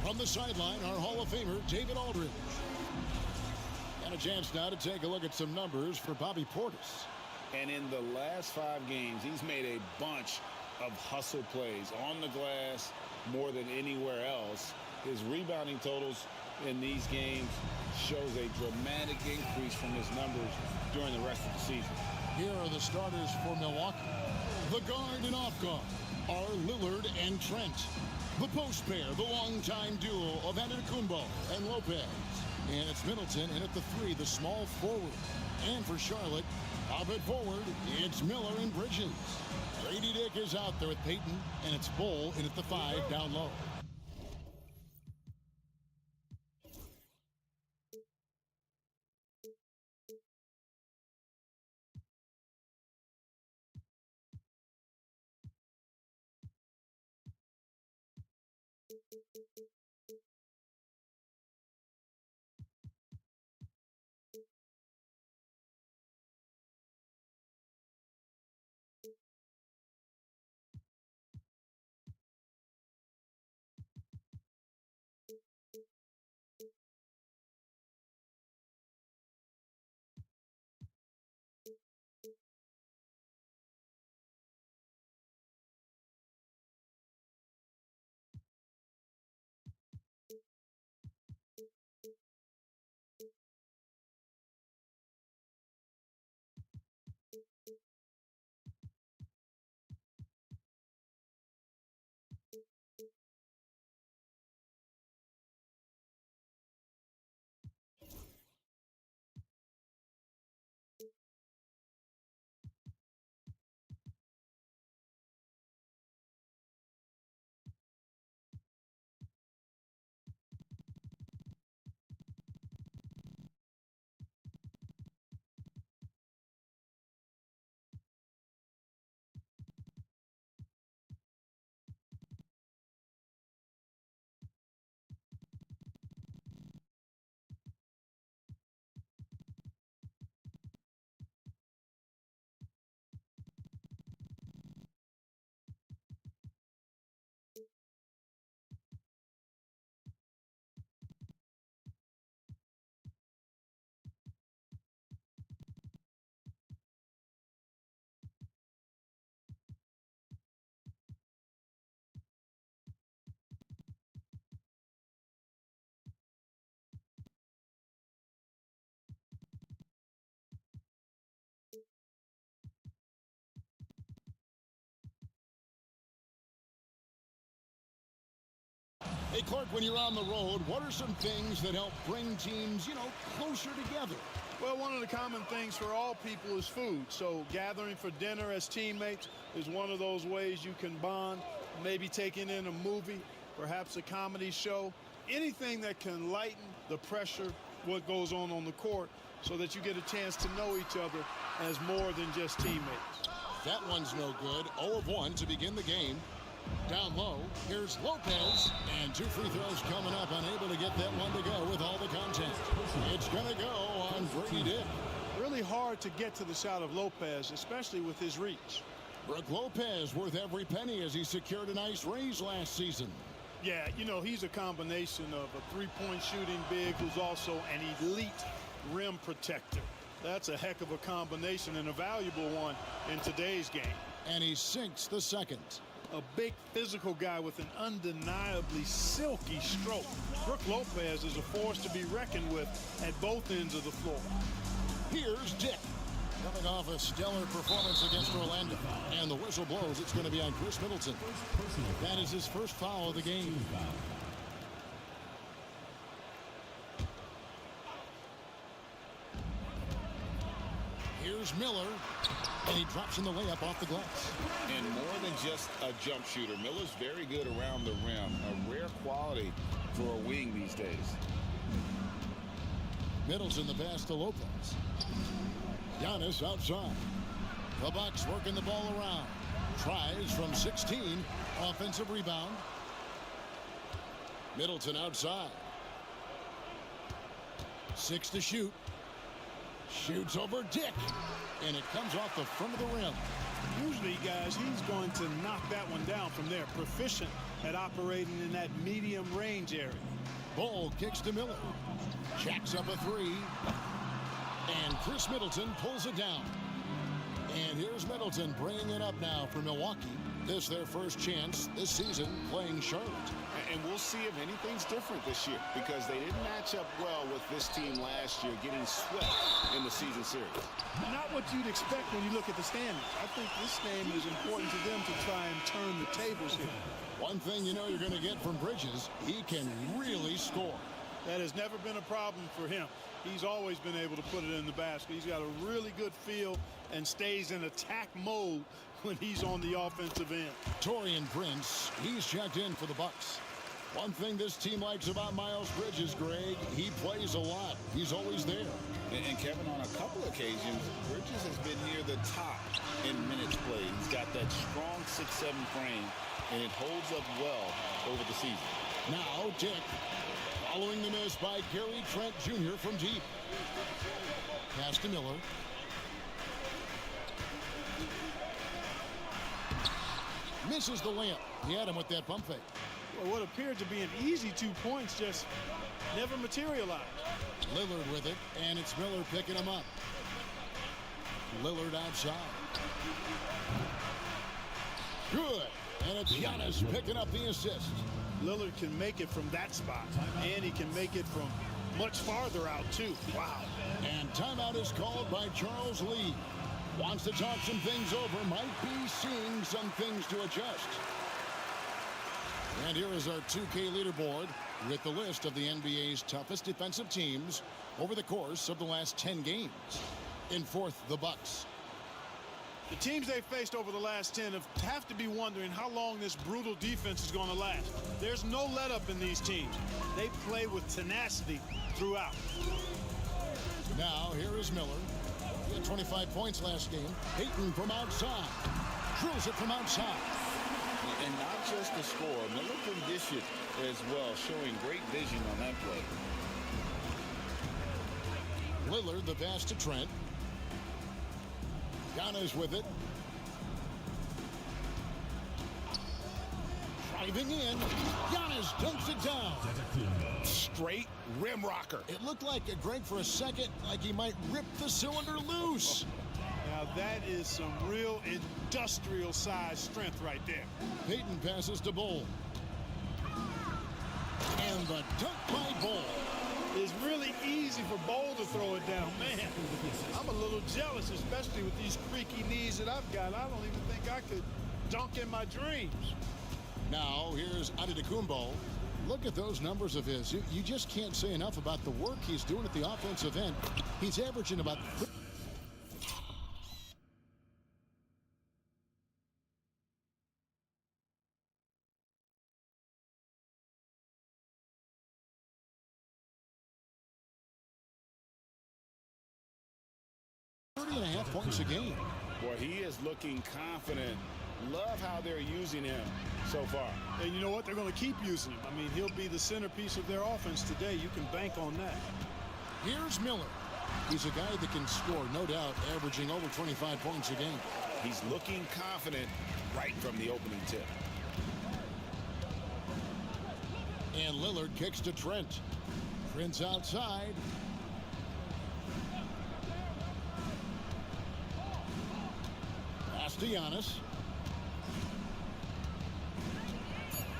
From the sideline, our Hall of Famer, David Aldridge. And a chance now to take a look at some numbers for Bobby Portis. And in the last 5 games, he's made a bunch of hustle plays on the glass more than anywhere else. His rebounding totals in these games shows a dramatic increase from his numbers during the rest of the season. Here are the starters for Milwaukee. The guard and off guard are Lillard and Trent. The post pair, the longtime duo of Antetokounmpo and Lopez. And it's Middleton, and at the 3, the small forward. And for Charlotte, up at forward, it's Miller and Bridges. Grady Dick is out there with Peyton, and it's Bull in at the 5 down low. Hey, Clark, when you're on the road, what are some things that help bring teams, closer together? Well, one of the common things for all people is food. So gathering for dinner as teammates is one of those ways you can bond. Maybe taking in a movie, perhaps a comedy show, anything that can lighten the pressure, what goes on the court, so that you get a chance to know each other as more than just teammates. That one's no good. 0 of 1 to begin the game. Down low, here's Lopez, and 2 free throws coming up, unable to get that one to go with all the contact. It's going to go on Brady Dick. Really hard to get to the shot of Lopez, especially with his reach. Brook Lopez worth every penny as he secured a nice raise last season. Yeah, he's a combination of a three-point shooting big who's also an elite rim protector. That's a heck of a combination and a valuable one in today's game. And he sinks the second. A big physical guy with an undeniably silky stroke. Brook Lopez is a force to be reckoned with at both ends of the floor. Here's Dick, coming off a stellar performance against Orlando. And the whistle blows. It's going to be on Chris Middleton. That is his first foul of the game. Here's Miller, and he drops in the layup off the glass. And more than just a jump shooter, Miller's very good around the rim. A rare quality for a wing these days. Middleton the pass to Lopez. Giannis outside. The Bucks working the ball around. Tries from 16. Offensive rebound. Middleton outside. 6 to shoot. Shoots over Dick. And it comes off the front of the rim. Usually, guys, he's going to knock that one down from there. Proficient at operating in that medium range area. Ball kicks to Miller. Jacks up a 3. And Chris Middleton pulls it down. And here's Middleton bringing it up now for Milwaukee. This their first chance this season playing Charlotte. And we'll see if anything's different this year, because they didn't match up well with this team last year, getting swept in the season series. Not what you'd expect when you look at the standings. I think this game is important to them to try and turn the tables here. One thing you know you're going to get from Bridges, he can really score. That has never been a problem for him. He's always been able to put it in the basket. He's got a really good feel and stays in attack mode when he's on the offensive end. Taurean Prince, he's checked in for the Bucks. One thing this team likes about Miles Bridges, Greg, he plays a lot. He's always there. And Kevin, on a couple occasions, Bridges has been near the top in minutes played. He's got that strong 6'7" frame, and it holds up well over the season. Now Dick, following the miss by Gary Trent Jr. from deep. Pass to Miller. Misses the layup. He had him with that pump fake. Well, what appeared to be an easy 2 points just never materialized. Lillard with it, and it's Miller picking him up. Lillard outside. Good. And it's Giannis picking up the assist. Lillard can make it from that spot, and he can make it from much farther out, too. Wow. And timeout is called by Charles Lee. Wants to talk some things over, might be seeing some things to adjust. And here is our 2K leaderboard with the list of the NBA's toughest defensive teams over the course of the last 10 games. In fourth, the Bucks. The teams they faced over the last 10 have to be wondering how long this brutal defense is going to last. There's no let up in these teams. They play with tenacity throughout. Now here is Miller. He had 25 points last game. Payton from outside. Drills it from outside. And not just the score, Miller can dish it as well, showing great vision on that play. Lillard, the pass to Trent. Giannis with it. Driving in. Giannis dunks it down. Straight rim rocker. It looked like, Greg, for a second, like he might rip the cylinder loose. Now that is some real industrial size strength right there. Payton passes to Bol. And the dunk by Bol. It's really easy for Bol to throw it down. Man, I'm a little jealous, especially with these creaky knees that I've got. I don't even think I could dunk in my dreams. Now here's Antetokounmpo. Look at those numbers of his. You just can't say enough about the work he's doing at the offensive end. He's averaging about 30.5 points a game. Boy, he is looking confident. Love how they're using him so far. And you know what? They're going to keep using him. I mean, he'll be the centerpiece of their offense today. You can bank on that. Here's Miller. He's a guy that can score, no doubt, averaging over 25 points a game. He's looking confident right from the opening tip. And Lillard kicks to Trent. Trent's outside. Pass to Giannis.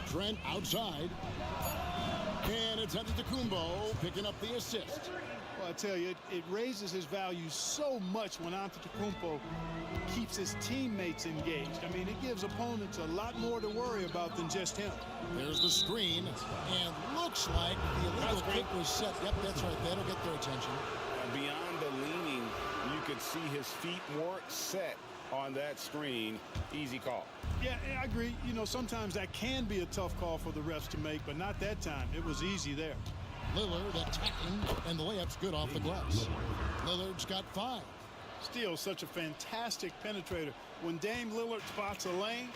Trent outside. And it's Antetokounmpo picking up the assist. Well, I tell you, it raises his value so much when Antetokounmpo keeps his teammates engaged. I mean, it gives opponents a lot more to worry about than just him. There's the screen, and looks like the illegal kick was set. Yep, that's right. That'll get their attention. Beyond the leaning, you could see his feet more set on that screen. Easy call. Yeah, I agree. You know, sometimes that can be a tough call for the refs to make, but not that time. It was easy there. Lillard attacking, and the layup's good off the glass. Lillard's got 5. Still such a fantastic penetrator. When Dame Lillard spots a lane,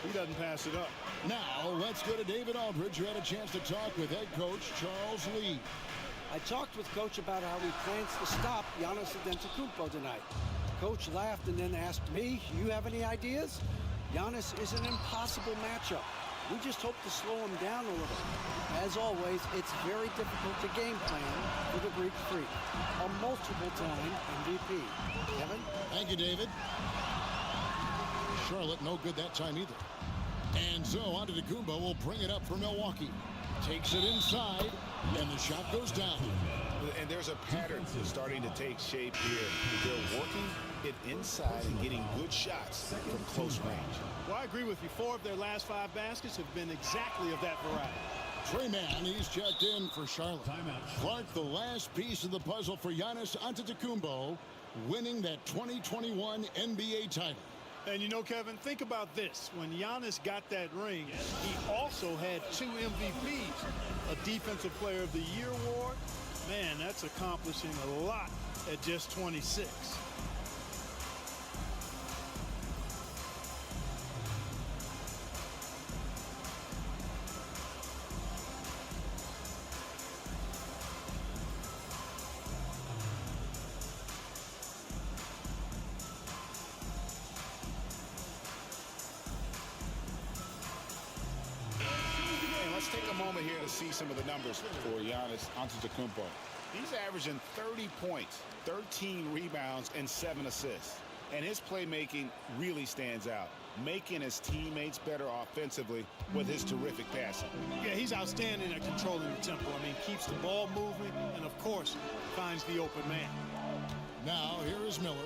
he doesn't pass it up. Now, let's go to David Aldridge, who had a chance to talk with head coach Charles Lee. I talked with Coach about how he plans to stop Giannis Antetokounmpo tonight. Coach laughed and then asked me, you have any ideas? Giannis is an impossible matchup. We just hope to slow him down a little. As always, it's very difficult to game plan for the Greek Freak, a multiple-time MVP. Kevin? Thank you, David. Charlotte no good that time either. And so Antetokounmpo will bring it up for Milwaukee. Takes it inside, and the shot goes down. And there's a pattern starting to take shape here. They're working it inside and getting good shots from close range. Well, I agree with you. 4 of their last 5 baskets have been exactly of that variety. Trey Mann, he's checked in for Charlotte. Clark, the last piece of the puzzle for Giannis Antetokounmpo, winning that 2021 NBA title. And you know, Kevin, think about this. When Giannis got that ring, he also had 2 MVPs, a Defensive Player of the Year award. Man, that's accomplishing a lot at just 26. Let's take a moment here to see some of the numbers for Giannis Antetokounmpo. He's averaging 30 points, 13 rebounds, and 7 assists. And his playmaking really stands out, making his teammates better offensively with his terrific passing. Yeah, he's outstanding at controlling the tempo. I mean, keeps the ball moving and, of course, finds the open man. Now, here is Miller.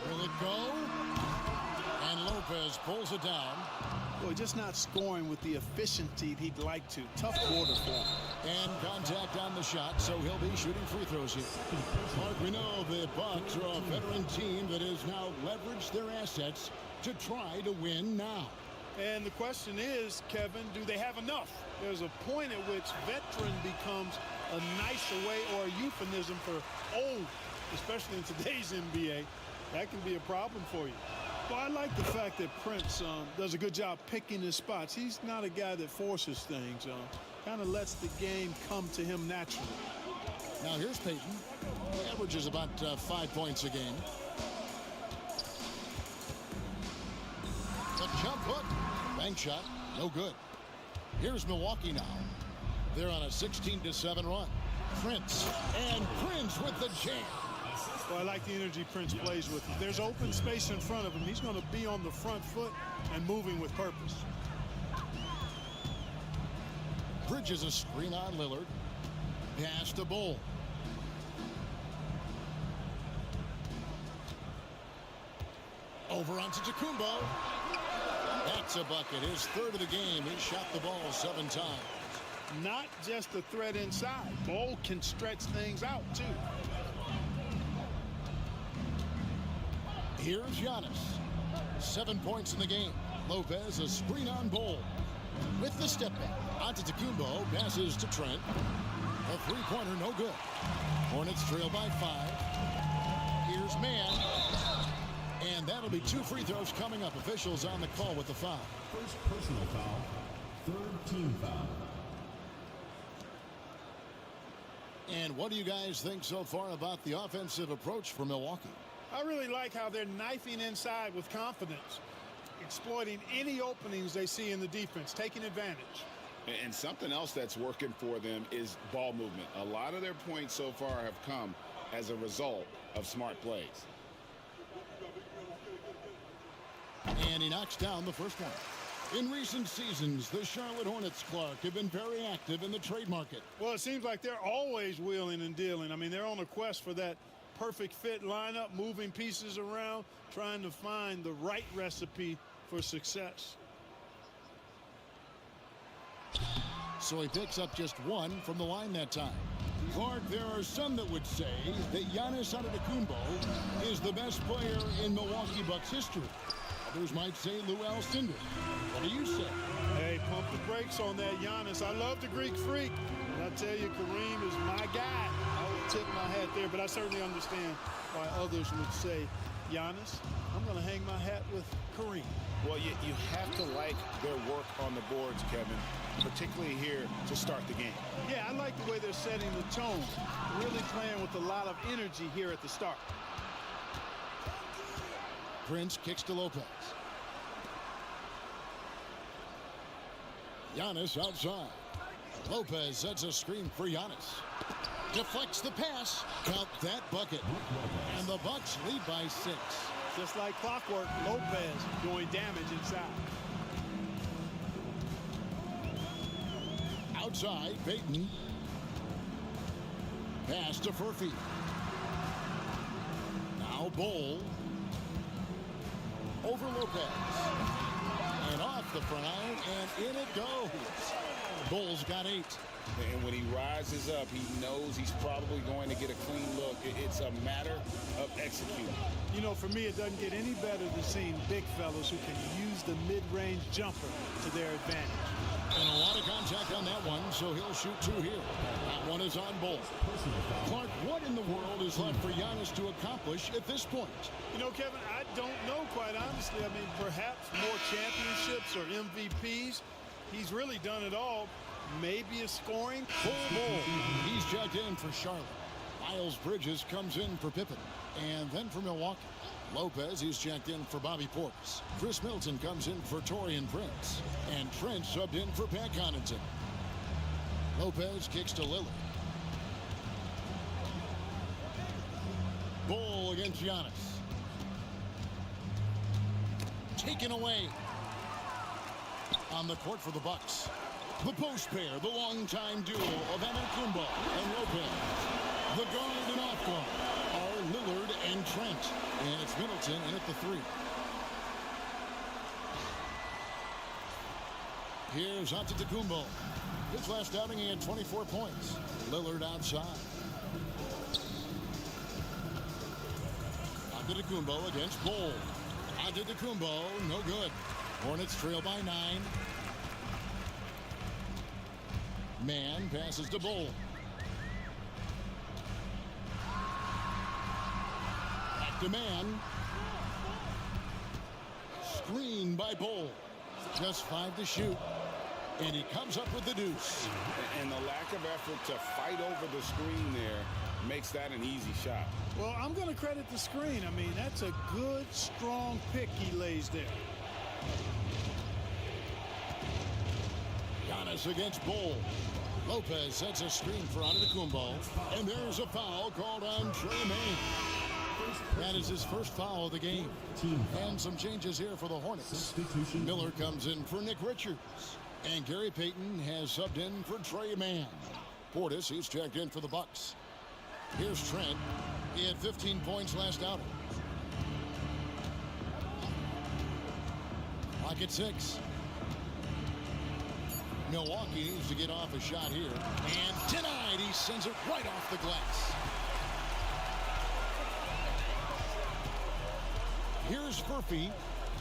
Will it go? And Lopez pulls it down. Boy, just not scoring with the efficiency he'd like to. Tough quarter for him. And contact on the shot, so he'll be shooting free throws here. Mark, we know the Bucks are a veteran team that has now leveraged their assets to try to win now. And the question is, Kevin, do they have enough? There's a point at which veteran becomes a nicer way or a euphemism for old, especially in today's NBA. That can be a problem for you. Well, I like the fact that Prince does a good job picking his spots. He's not a guy that forces things. Kind of lets the game come to him naturally. Now here's Payton. He averages about 5 points a game. The jump hook. Bank shot. No good. Here's Milwaukee now. They're on a 16-7 run. Prince. And Prince with the jam. Well, I like the energy Prince plays with. If there's open space in front of him, he's going to be on the front foot and moving with purpose. Bridges a screen on Lillard. Pass to Bull. Over onto Antetokounmpo. That's a bucket. His 3rd of the game. He shot the ball 7 times. not just a threat inside. Bol can stretch things out, too. Here's Giannis. 7 points in the game. Lopez a screen on Bol. With the step back. Antetokounmpo passes to Trent. A three-pointer, no good. Hornets trail by 5. Here's Mann. And that'll be 2 free throws coming up. Officials on the call with the foul. First personal foul, third team foul. And what do you guys think so far about the offensive approach for Milwaukee? I really like how they're knifing inside with confidence, exploiting any openings they see in the defense, taking advantage. And something else that's working for them is ball movement. A lot of their points so far have come as a result of smart plays. And he knocks down the first one. In recent seasons, the Charlotte Hornets, Clark, have been very active in the trade market. Well, it seems like they're always wheeling and dealing. I mean, they're on a quest for that perfect fit lineup, moving pieces around, trying to find the right recipe for success. So he picks up just 1 from the line that time. Clark, there are some that would say that Giannis Antetokounmpo is the best player in Milwaukee Bucks history. Others might say Lou Alcindor. What do you say? Hey, pump the brakes on that, Giannis. I love the Greek freak. But I tell you, Kareem is my guy. I would tip my hat there, but I certainly understand why others would say, Giannis, I'm going to hang my hat with Kareem. Well, you have to like their work on the boards, Kevin, particularly here to start the game. Yeah, I like the way they're setting the tone, really playing with a lot of energy here at the start. Prince kicks to Lopez. Giannis outside. Lopez sets a screen for Giannis. Deflects the pass. Count that bucket. And the Bucks lead by 6. Just like clockwork, Lopez doing damage inside. Outside, Payton. Pass to Furphy. Now Bol. Over Lopez. And off the front iron, and in it goes. Bol's got 8. And when he rises up, he knows he's probably going to get a clean look. It's a matter of executing. You know, for me, it doesn't get any better than seeing big fellas who can use the mid-range jumper to their advantage. And a lot of contact on that one, so he'll shoot 2 here. That one is on Bol. Clark, what in the world is left for Giannis to accomplish at this point? You know, Kevin, I don't know, quite honestly. I mean, perhaps more championships or MVPs. He's really done it all. Maybe a scoring. Bol. He's checked in for Charlotte. Miles Bridges comes in for Pippen. And then for Milwaukee, Lopez is checked in for Bobby Portis. Chris Middleton comes in for Taurean Prince. And Trent subbed in for Pat Connaughton. Lopez kicks to Lillard. Bol against Giannis. Taken away. On the court for the Bucks. The post pair, the longtime duo of Antetokounmpo and Lopez. The guard and off guard are Lillard and Trent. And it's Middleton in at the 3. Here's Antetokounmpo. His last outing, he had 24 points. Lillard outside. Antetokounmpo against Bol. Antetokounmpo, no good. Hornets trail by 9. Mann passes to Bol. Back to Mann. Screen by Bol. Just 5 to shoot. And he comes up with the deuce. And the lack of effort to fight over the screen there makes that an easy shot. Well, I'm going to credit the screen. I mean, that's a good, strong pick he lays there. Giannis against Bol. Lopez sets a screen for Antetokounmpo. And there's a foul called on Tre Mann. That is his first foul of the game. And some changes here for the Hornets. Miller comes in for Nick Richards. And Gary Payton has subbed in for Tre Mann. Portis, he's checked in for the Bucks. Here's Trent. He had 15 points last outing. Clock at 6. Milwaukee needs to get off a shot here. And denied. He sends it right off the glass. Here's Murphy.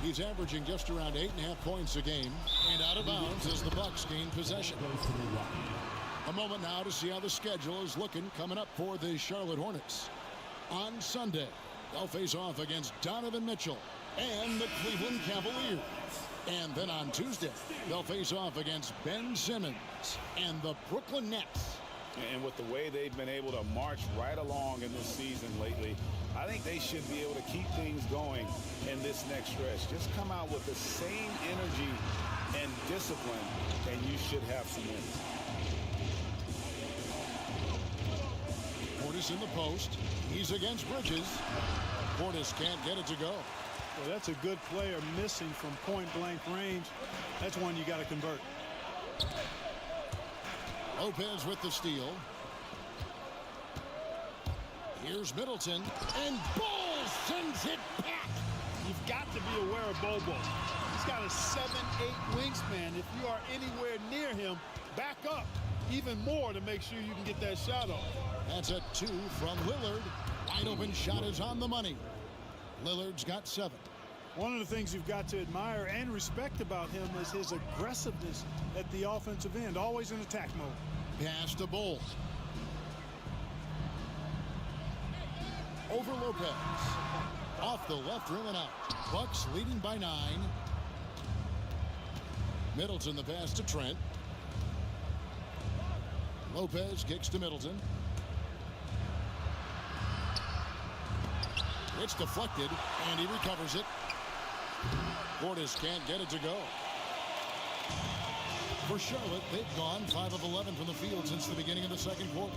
He's averaging just around 8.5 points a game. And out of bounds as the Bucks gain possession. A moment now to see how the schedule is looking coming up for the Charlotte Hornets. On Sunday, they'll face off against Donovan Mitchell and the Cleveland Cavaliers. And then on Tuesday, they'll face off against Ben Simmons and the Brooklyn Nets. And with the way they've been able to march right along in this season lately, I think they should be able to keep things going in this next stretch. Just come out with the same energy and discipline, and you should have some wins. Portis in the post. He's against Bridges. Portis can't get it to go. Well, that's a good player missing from point-blank range. That's one you got to convert. Lopez with the steal. Here's Middleton. And Ball sends it back. You've got to be aware of Bobo. He's got a 7'8" wingspan. If you are anywhere near him, back up even more to make sure you can get that shot off. That's a 2 from Lillard. Wide open shot is on the money. Lillard's got 7. One of the things you've got to admire and respect about him is his aggressiveness at the offensive end, always in attack mode. Pass to Bull. Over Lopez. Off the left rim and out. Bucks leading by 9. Middleton the pass to Trent. Lopez kicks to Middleton. It's deflected, and he recovers it. Portis can't get it to go. For Charlotte, they've gone 5 of 11 from the field since the beginning of the second quarter.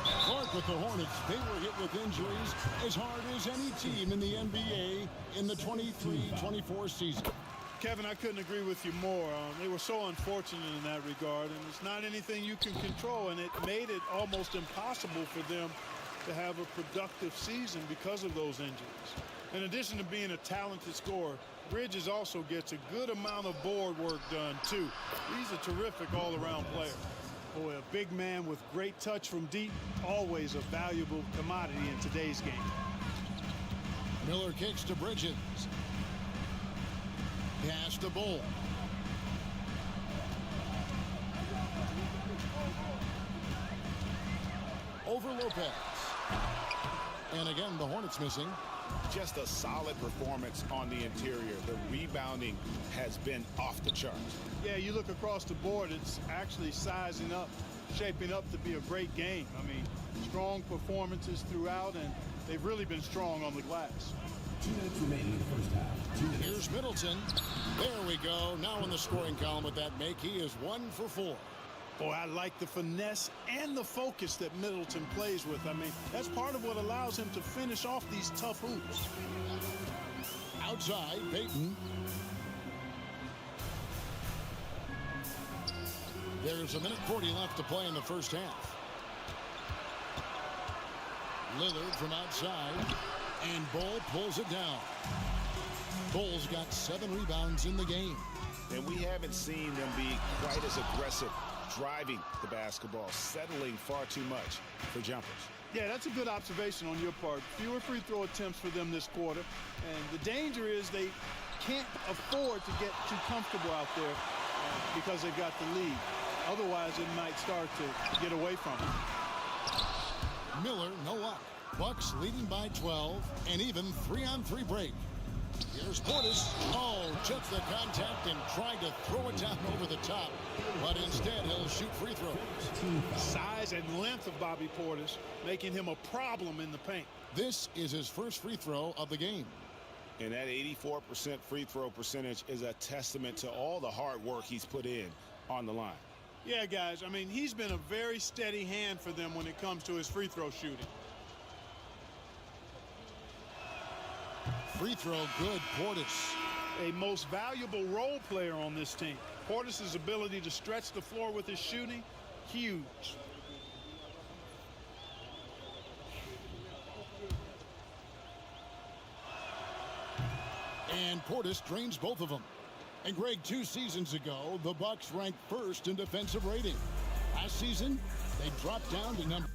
Clark with the Hornets. They were hit with injuries as hard as any team in the NBA in the 23-24 season. Kevin, I couldn't agree with you more. They were so unfortunate in that regard, and it's not anything you can control, and it made it almost impossible for them to have a productive season because of those injuries. In addition to being a talented scorer, Bridges also gets a good amount of board work done, too. He's a terrific all-around player. Boy, a big man with great touch from deep, always a valuable commodity in today's game. Miller kicks to Bridges. Pass to Bull. Over Lopez. And again, the Hornets missing. Just a solid performance on the interior. The rebounding has been off the charts. Yeah, you look across the board, it's actually sizing up, shaping up to be a great game. I mean, strong performances throughout, and they've really been strong on the glass. 2 minutes remaining in the first half. Here's Middleton. There we go. Now in the scoring column with that make, he is 1 for 4. Boy, I like the finesse and the focus that Middleton plays with. I mean, that's part of what allows him to finish off these tough hoops. Outside, Payton. There's 1:40 left to play in the first half. Lillard from outside, and Bull pulls it down. Bull's got 7 rebounds in the game. And we haven't seen them be quite as aggressive driving the basketball, settling far too much for jumpers. Yeah, that's a good observation on your part. Fewer free throw attempts for them this quarter. And the danger is they can't afford to get too comfortable out there because they've got the lead. Otherwise, it might start to get away from them. Miller, no luck. Bucks leading by 12, and even 3-on-3 break. Here's Portis. Oh, took the contact and tried to throw it down over the top. But instead, he'll shoot free throws. Size and length of Bobby Portis, making him a problem in the paint. This is his first free throw of the game. And that 84% free throw percentage is a testament to all the hard work he's put in on the line. Yeah, guys, I mean, he's been a very steady hand for them when it comes to his free throw shooting. Free throw good, Portis. A most valuable role player on this team. Portis' ability to stretch the floor with his shooting, huge. And Portis drains both of them. And Greg, 2 seasons ago, the Bucks ranked first in defensive rating. Last season, they dropped down to number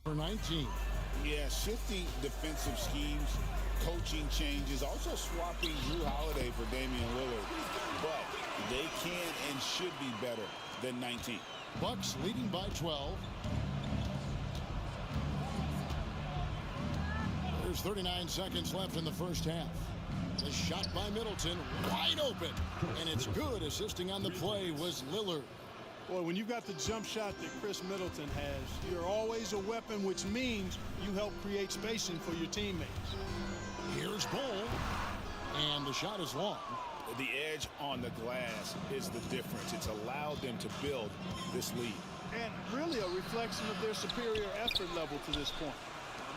19. Yeah, shifting defensive schemes, coaching changes, also swapping Drew Holiday for Damian Lillard. But they can and should be better than 19. Bucks leading by 12. There's 39 seconds left in the first half. The shot by Middleton, wide open, and it's good. Assisting on the play was Lillard. Boy, when you got the jump shot that Chris Middleton has, you're always a weapon, which means you help create spacing for your teammates. Here's Bull, and the shot is long. The edge on the glass is the difference. It's allowed them to build this lead. And really a reflection of their superior effort level to this point.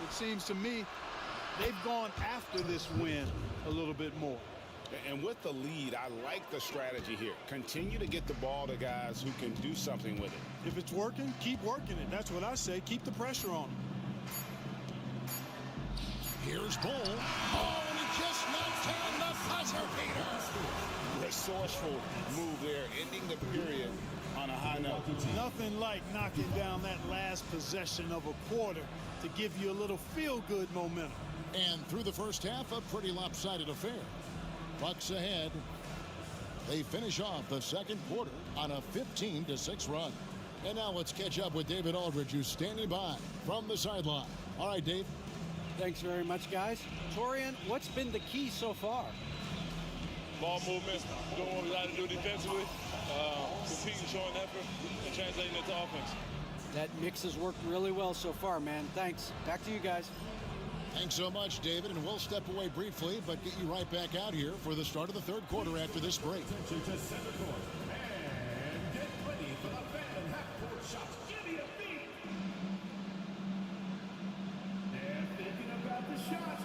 It seems to me they've gone after this win a little bit more. And with the lead, I like the strategy here. Continue to get the ball to guys who can do something with it. If it's working, keep working it. That's what I say. Keep the pressure on them. Here's Bull. Oh, and he just knocked down the buzzer beater. Resourceful move there, ending the period on a high note. Nothing like knocking down that last possession of a quarter to give you a little feel-good momentum. And through the first half, a pretty lopsided affair. Bucks ahead. They finish off the second quarter on a 15-6 run. And now let's catch up with David Aldridge, who's standing by from the sideline. All right, Dave. Thanks very much, guys. Torian, what's been the key so far? Ball movement, doing what we got to do defensively, competing, showing effort, and translating it to offense. That mix has worked really well so far, man. Thanks. Back to you guys. Thanks so much, David, and we'll step away briefly, but get you right back out here for the start of the third quarter after this break. Attention to center court. And get ready for the fan half-court shot. Give me a beat. They're thinking about the shot.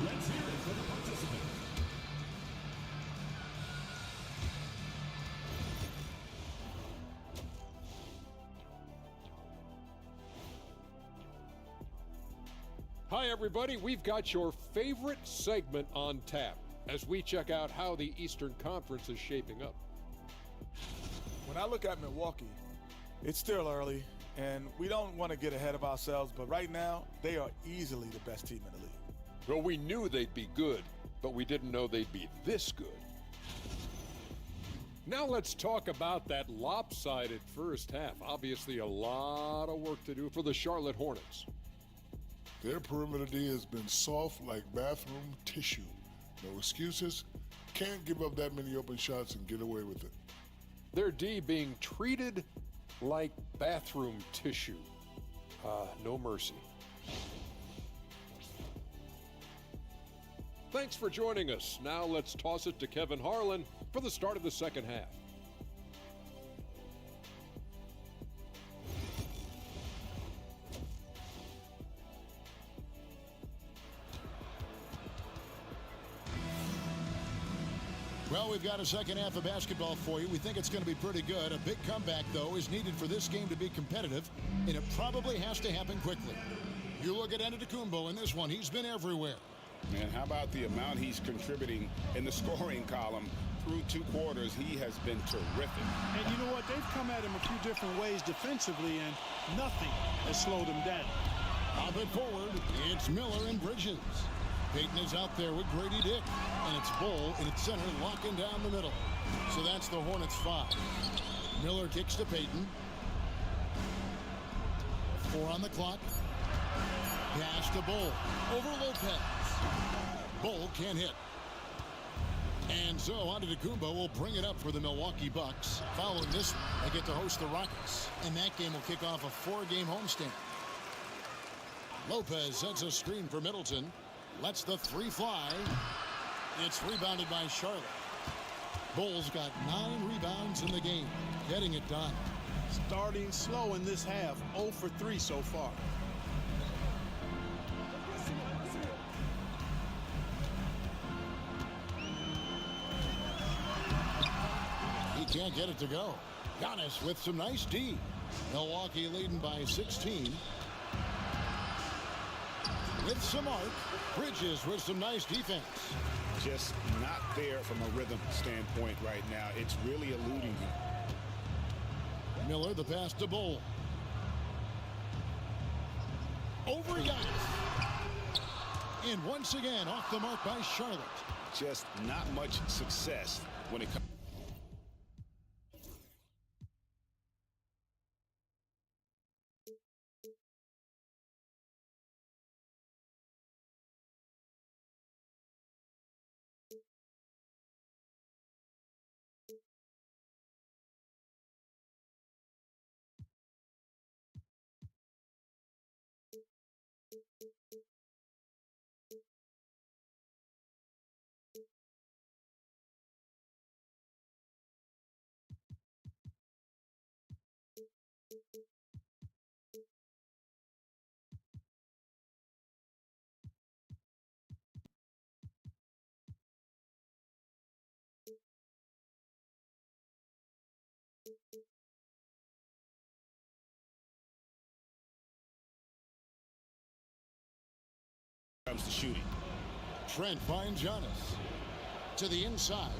Let's hear it for the participant. Hi, everybody. We've got your favorite segment on tap as we check out how the Eastern Conference is shaping up. When I look at Milwaukee, it's still early, and we don't want to get ahead of ourselves, but right now, they are easily the best team in the league. Well, we knew they'd be good, but we didn't know they'd be this good. Now let's talk about that lopsided first half. Obviously, a lot of work to do for the Charlotte Hornets. Their perimeter D has been soft like bathroom tissue. No excuses. Can't give up that many open shots and get away with it. Their D being treated like bathroom tissue. No mercy. Thanks for joining us. Now let's toss it to Kevin Harlan for the start of the second half. Well, we've got a second half of basketball for you. We think it's going to be pretty good. A big comeback, though, is needed for this game to be competitive, and it probably has to happen quickly. You look at Antetokounmpo in this one. He's been everywhere. Man, how about the amount he's contributing in the scoring column through 2 quarters? He has been terrific. And you know what? They've come at him a few different ways defensively, and nothing has slowed him down. Pop it forward. It's Miller and Bridges. Payton is out there with Grady Dick, and it's Bull in its center, locking down the middle. So that's the Hornets 5. Miller kicks to Payton. 4 on the clock. Pass to Bull. Over Lopez. Bull can't hit. And so Antetokounmpo will bring it up for the Milwaukee Bucks. Following this, they get to host the Rockets. And that game will kick off a 4-game homestand. Lopez sets a screen for Middleton. Lets the 3 fly. It's rebounded by Charlotte. Bulls got 9 rebounds in the game, getting it done. Starting slow in this half, 0 for 3 so far. Can't get it to go. Giannis with some nice D. Milwaukee leading by 16. With some arc. Bridges with some nice defense. Just not there from a rhythm standpoint right now. It's really eluding him. Miller, the pass to Bull. Over Giannis. And once again, off the mark by Charlotte. Just not much success when it comes. Comes to shooting. Trent finds Giannis to the inside.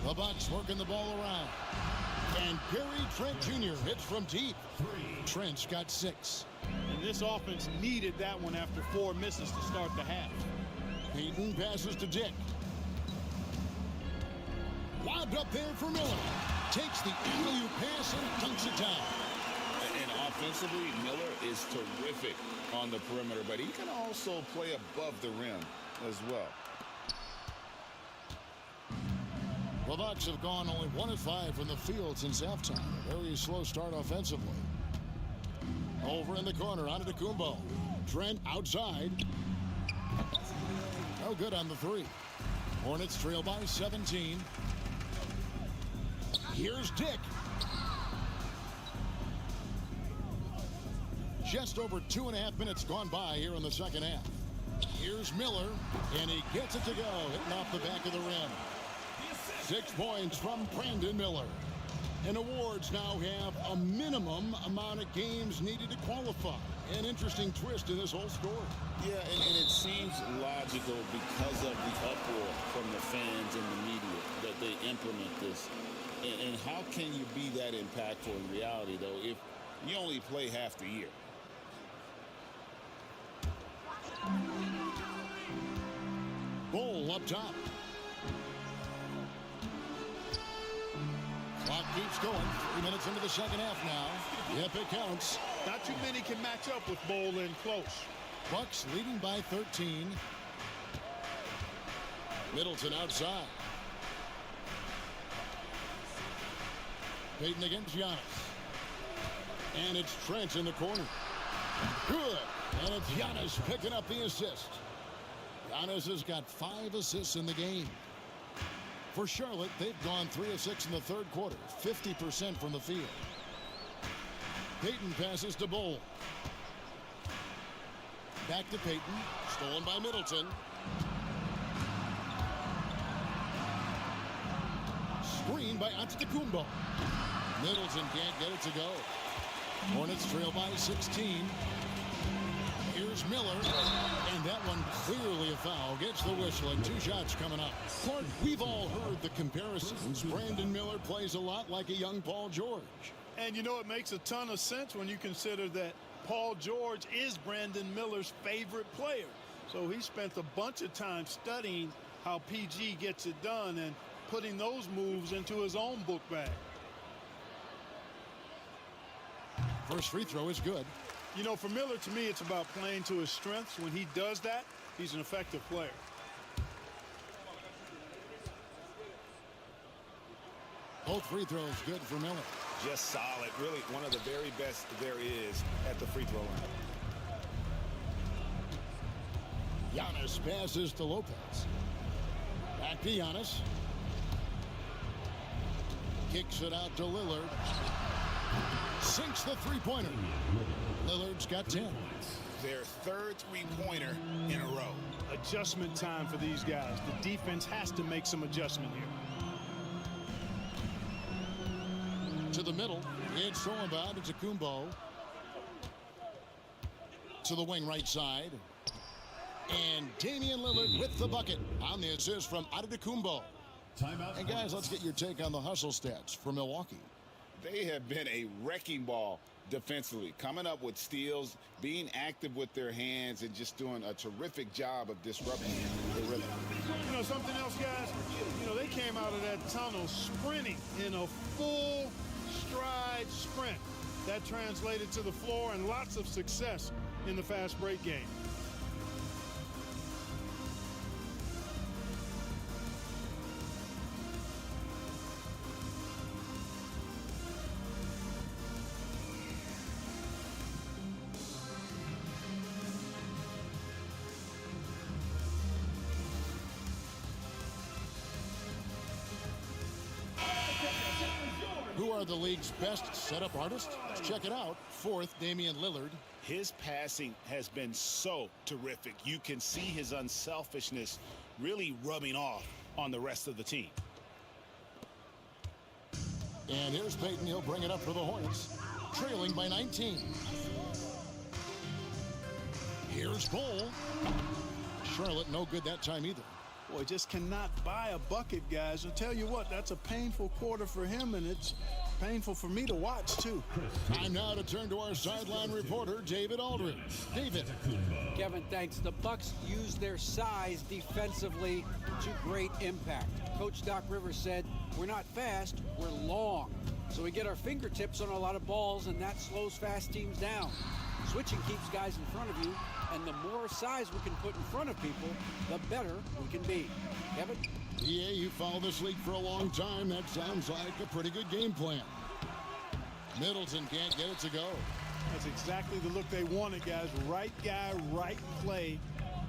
The Bucks working the ball around. And Gary Trent Jr. hits from deep. Trent's got 6. And this offense needed that one after 4 misses to start the half. Payton passes to Dick. Lobbed up there for Miller. Takes the alley-oop pass and dunks it down. And offensively, Miller is terrific on the perimeter, but he can also play above the rim as well. The Bucks have gone only 1 of 5 from the field since halftime. A very slow start offensively. Over in the corner, Antetokounmpo. Trent outside. No good on the 3. Hornets trail by 17. Here's Dick. Just over 2.5 minutes gone by here in the second half. Here's Miller, and he gets it to go, hitting off the back of the rim. 6 points from Brandon Miller. And awards now have a minimum amount of games needed to qualify. An interesting twist in this whole story. Yeah, and it seems logical because of the uproar from the fans and the media that they implement this. And how can you be that impactful in reality, though, if you only play half the year? Bull up top. Clock keeps going. 3 minutes into the second half now. Yep, it counts. Not too many can match up with Bull in close. Bucks leading by 13. Middleton outside. Payton against Giannis. And it's Trent in the corner. Good. And it's Giannis picking up the assist. Giannis has got 5 assists in the game. For Charlotte, they've gone 3 of 6 in the third quarter. 50% from the field. Payton passes to Bull. Back to Payton. Stolen by Middleton. Screen by Antetokounmpo. Middleton can't get it to go. Hornets trail by 16. Here's Miller. And that one clearly a foul. Gets the whistle and 2 shots coming up. Clark, we've all heard the comparisons. Brandon Miller plays a lot like a young Paul George. And you know, it makes a ton of sense when you consider that Paul George is Brandon Miller's favorite player. So he spent a bunch of time studying how PG gets it done and putting those moves into his own book bag. First free throw is good. You know, for Miller, to me, it's about playing to his strengths. When he does that, he's an effective player. Both free throws good for Miller. Just solid. Really one of the very best there is at the free throw line. Giannis passes to Lopez. Back to Giannis. Kicks it out to Lillard. Sinks the three-pointer. Lillard's got 10. Their third three-pointer in a row. Adjustment time for these guys. The defense has to make some adjustment here. to the middle. It's thrown by Antetokounmpo. To the wing right side. And Damian Lillard with the bucket on the assist from Antetokounmpo. And guys, let's get your take on the hustle stats for Milwaukee. They have been a wrecking ball defensively, coming up with steals, being active with their hands, and just doing a terrific job of disrupting the rhythm. You know something else, guys? You know, they came out of that tunnel sprinting in a full stride sprint. That translated to the floor and lots of success in the fast break game. Who are the league's best setup artists? Check it out. Fourth, Damian Lillard. His passing has been so terrific. You can see his unselfishness really rubbing off on the rest of the team. And here's Payton. He'll bring it up for the Hornets, trailing by 19. Here's Bull. Charlotte no good that time either. Boy, just cannot buy a bucket, guys. I'll tell you what, that's a painful quarter for him, and it's painful for me to watch, too. Time now to turn to our sideline reporter, David Aldridge. David. Kevin, thanks. The Bucks use their size defensively to great impact. Coach Doc Rivers said, we're not fast, we're long. So we get our fingertips on a lot of balls, and that slows fast teams down. Switching keeps guys in front of you, and the more size we can put in front of people, the better we can be. Kevin? Yeah, you follow this league for a long time. That sounds like a pretty good game plan. Middleton can't get it to go. That's exactly the look they wanted, guys. Right guy, right play,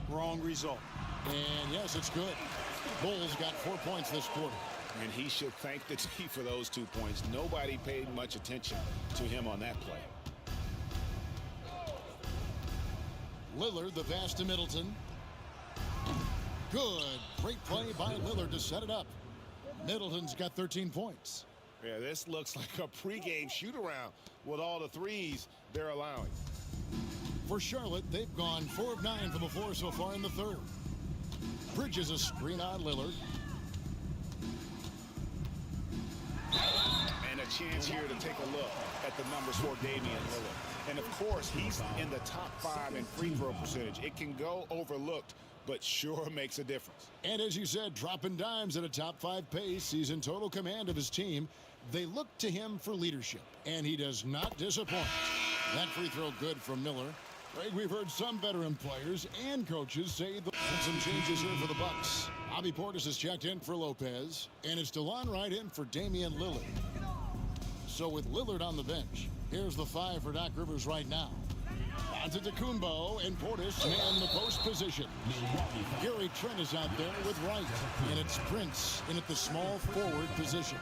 wrong result. And yes, it's good. Bulls got 4 points this quarter. And he should thank the team for those 2 points. Nobody paid much attention to him on that play. Lillard, the pass to Middleton. Good. Great play by Lillard to set it up. Middleton's got 13 points. Yeah, this looks like a pregame shoot-around with all the threes they're allowing. For Charlotte, they've gone 4 of 9 from the floor so far in the third. Bridges a screen on Lillard. And a chance here to take a look at the numbers for Damian Lillard. And, of course, he's in the top 5 in free throw percentage. It can go overlooked, but sure makes a difference. And as you said, dropping dimes at a top 5 pace. He's in total command of his team. They look to him for leadership, and he does not disappoint. That free throw good from Miller. Greg, we've heard some veteran players and coaches say some changes here for the Bucks. Bobby Portis has checked in for Lopez, and it's DeLon Wright in for Damian Lillard. So with Lillard on the bench, here's the 5 for Doc Rivers right now. Antetokounmpo and Portis man the post position. Gary Trent is out there with Wright, and it's Prince in at the small forward position.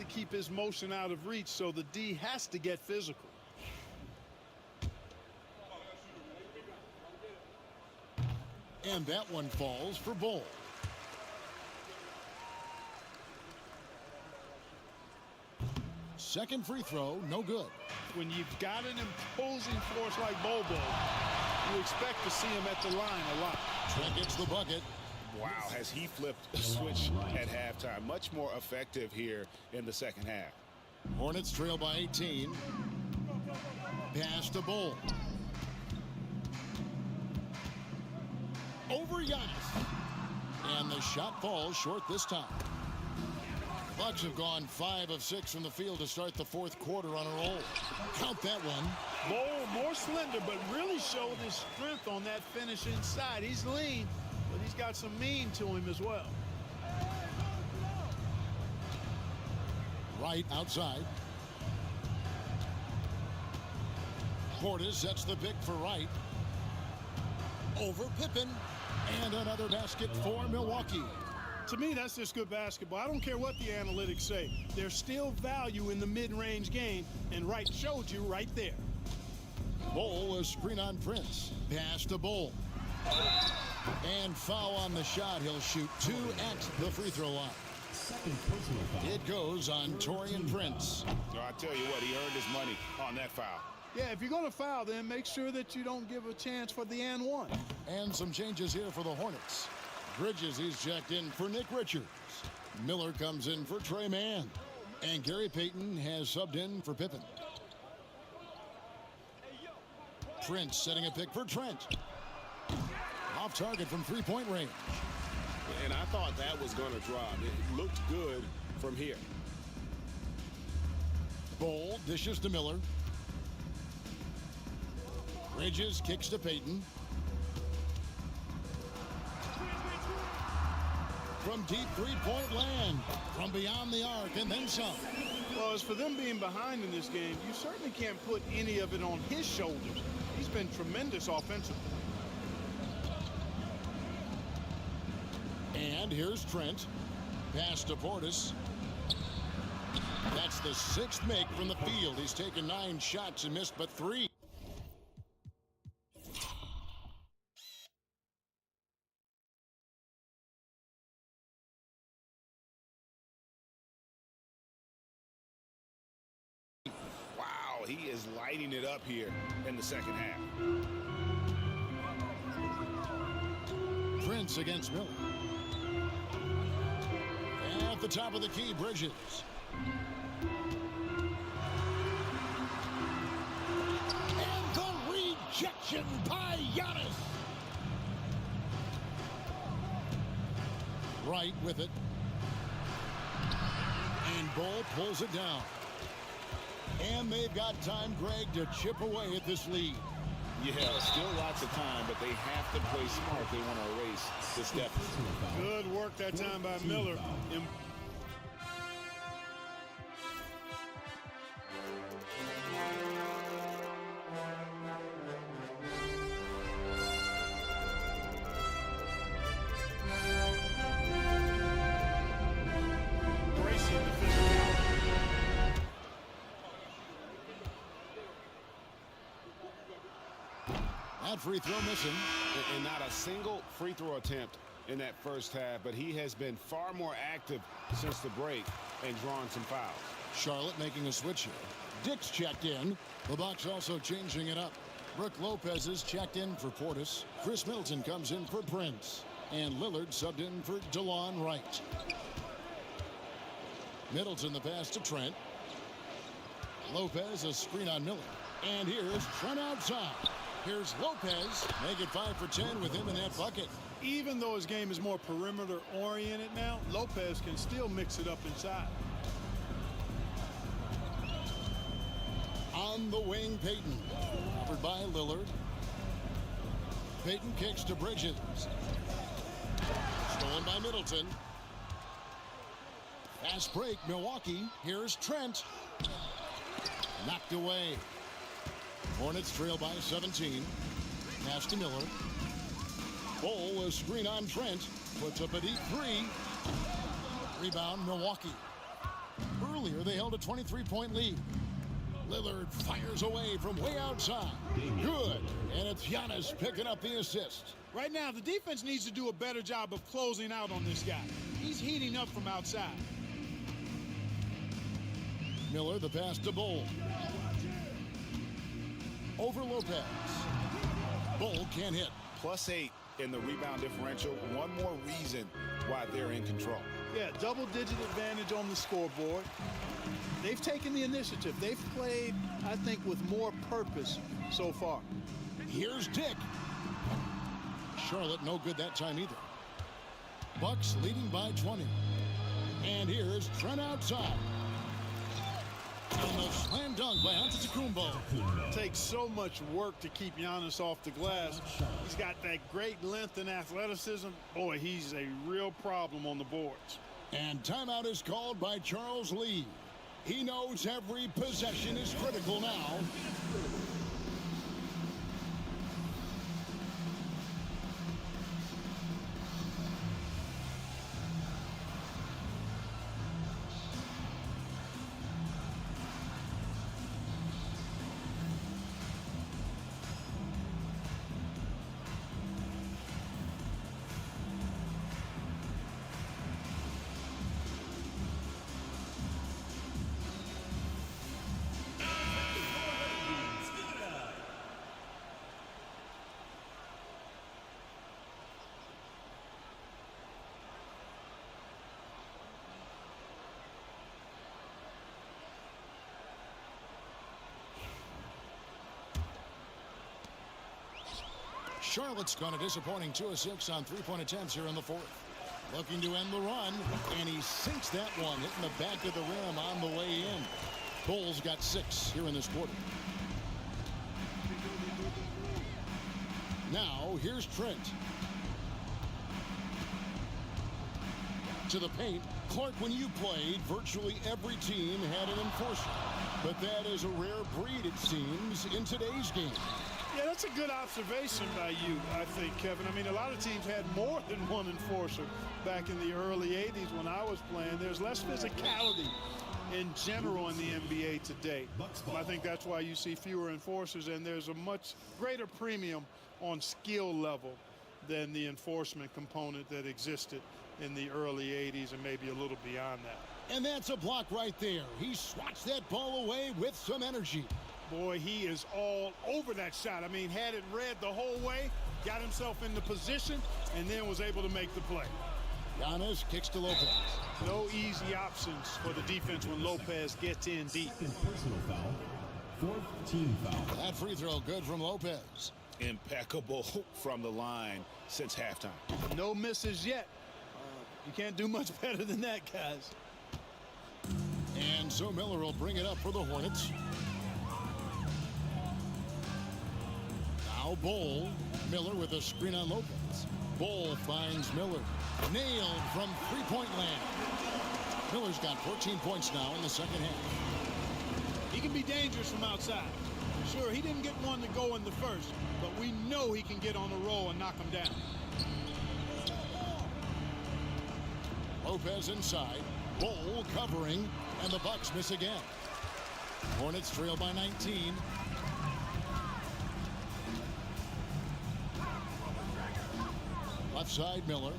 Keep his motion out of reach, so the D has to get physical. And that one falls for Bull. Second free throw, no good. When you've got an imposing force like Bobo, you expect to see him at the line a lot. Trent gets the bucket. Wow, has he flipped a switch at halftime. Much more effective here in the second half. Hornets trail by 18. Pass to Bull. Over Giannis. And the shot falls short this time. Bucks have gone 5 of 6 from the field to start the fourth quarter on a roll. Count that one. Bull more slender, but really showed his strength on that finish inside. He's lean, but he's got some mean to him as well. Right outside. Portis sets the pick for Wright. Over Pippen. And another basket for Milwaukee. To me, that's just good basketball. I don't care what the analytics say. There's still value in the mid-range game, and Wright showed you right there. Bol a screen on Prince. Pass to Bol. And foul on the shot. He'll shoot 2 at the free throw line. It goes on Taurean Prince. I tell you what, he earned his money on that foul. Yeah, if you're going to foul, then make sure that you don't give a chance for the and one. And some changes here for the Hornets. Bridges, he's checked in for Nick Richards. Miller comes in for Trey Mann. And Gary Payton has subbed in for Pippen. Prince setting a pick for Trent. Off target from three-point range. And I thought that was going to drop. It looked good from here. Bol dishes to Miller. Bridges kicks to Payton. From deep three-point land. From beyond the arc and then some. Well, as for them being behind in this game, you certainly can't put any of it on his shoulders. He's been tremendous offensively. And here's Trent. Pass to Portis. That's the 6th make from the field. He's taken 9 shots and missed but 3. Wow, he is lighting it up here in the second half. Prince against Miller. At the top of the key, Bridges. And the rejection by Giannis. Right with it. And Bol pulls it down. And they've got time, Greg, to chip away at this lead. Yeah, still lots of time, but they have to play smart if they want to erase this deficit. Good work that time by Miller. That free throw missing. And not a single free throw attempt in that first half, but he has been far more active since the break and drawn some fouls. Charlotte making a switch here. Dick's checked in. The Bucks also changing it up. Brook Lopez is checked in for Portis. Chris Middleton comes in for Prince. And Lillard subbed in for DeLon Wright. Middleton the pass to Trent. Lopez a screen on Miller. And here's Trent outside. Here's Lopez. Make it 5 for 10 with him in that bucket. Even though his game is more perimeter oriented now, Lopez can still mix it up inside. On the wing, Payton. Covered by Lillard. Payton kicks to Bridges. Stolen by Middleton. Fast break, Milwaukee. Here's Trent. Knocked away. Hornets trail by 17. Pass to Miller. Bol a screen on Trent. Puts up a deep 3. Rebound, Milwaukee. Earlier, they held a 23-point lead. Lillard fires away from way outside. Good. And it's Giannis picking up the assist. Right now, the defense needs to do a better job of closing out on this guy. He's heating up from outside. Miller, the pass to Bol. Over Lopez. Bol can't hit. +8 in the rebound differential. One more reason why they're in control. Yeah, double-digit advantage on the scoreboard. They've taken the initiative. They've played, I think, with more purpose so far. Here's Dick. Charlotte no good that time either. Bucks leading by 20. And here's Trent outside. And the slam dunk by Antetokounmpo. Takes so much work to keep Giannis off the glass. He's got that great length and athleticism. Boy, he's a real problem on the boards. And timeout is called by Charles Lee. He knows every possession is critical now. Charlotte's gone a disappointing 2 of 6 on three-point attempts here in the fourth. Looking to end the run, and he sinks that one, hitting the back of the rim on the way in. Bulls got 6 here in this quarter. Now, here's Trent. To the paint. Clark, when you played, virtually every team had an enforcer. But that is a rare breed, it seems, in today's game. Yeah, that's a good observation by you, I think, Kevin. I mean, a lot of teams had more than one enforcer back in the early 80s when I was playing. There's less physicality in general in the NBA today. I think that's why you see fewer enforcers, and there's a much greater premium on skill level than the enforcement component that existed in the early 80s and maybe a little beyond that. And that's a block right there. He swats that ball away with some energy. Boy, he is all over that shot. I mean, had it read the whole way, got himself into position, and then was able to make the play. Giannis kicks to Lopez. No easy options for the defense when Lopez gets in deep. Personal foul. 4th team foul. That free throw good from Lopez. Impeccable from the line since halftime. No misses yet. You can't do much better than that, guys. And so Miller will bring it up for the Hornets. Now Bol. Miller with a screen on Lopez. Bol finds Miller. Nailed from three-point land. Miller's got 14 points now in the second half. He can be dangerous from outside. Sure, he didn't get one to go in the first, but we know he can get on a roll and knock him down. Lopez inside. Bol covering, and the Bucks miss again. Hornets trail by 19. Left side, Miller.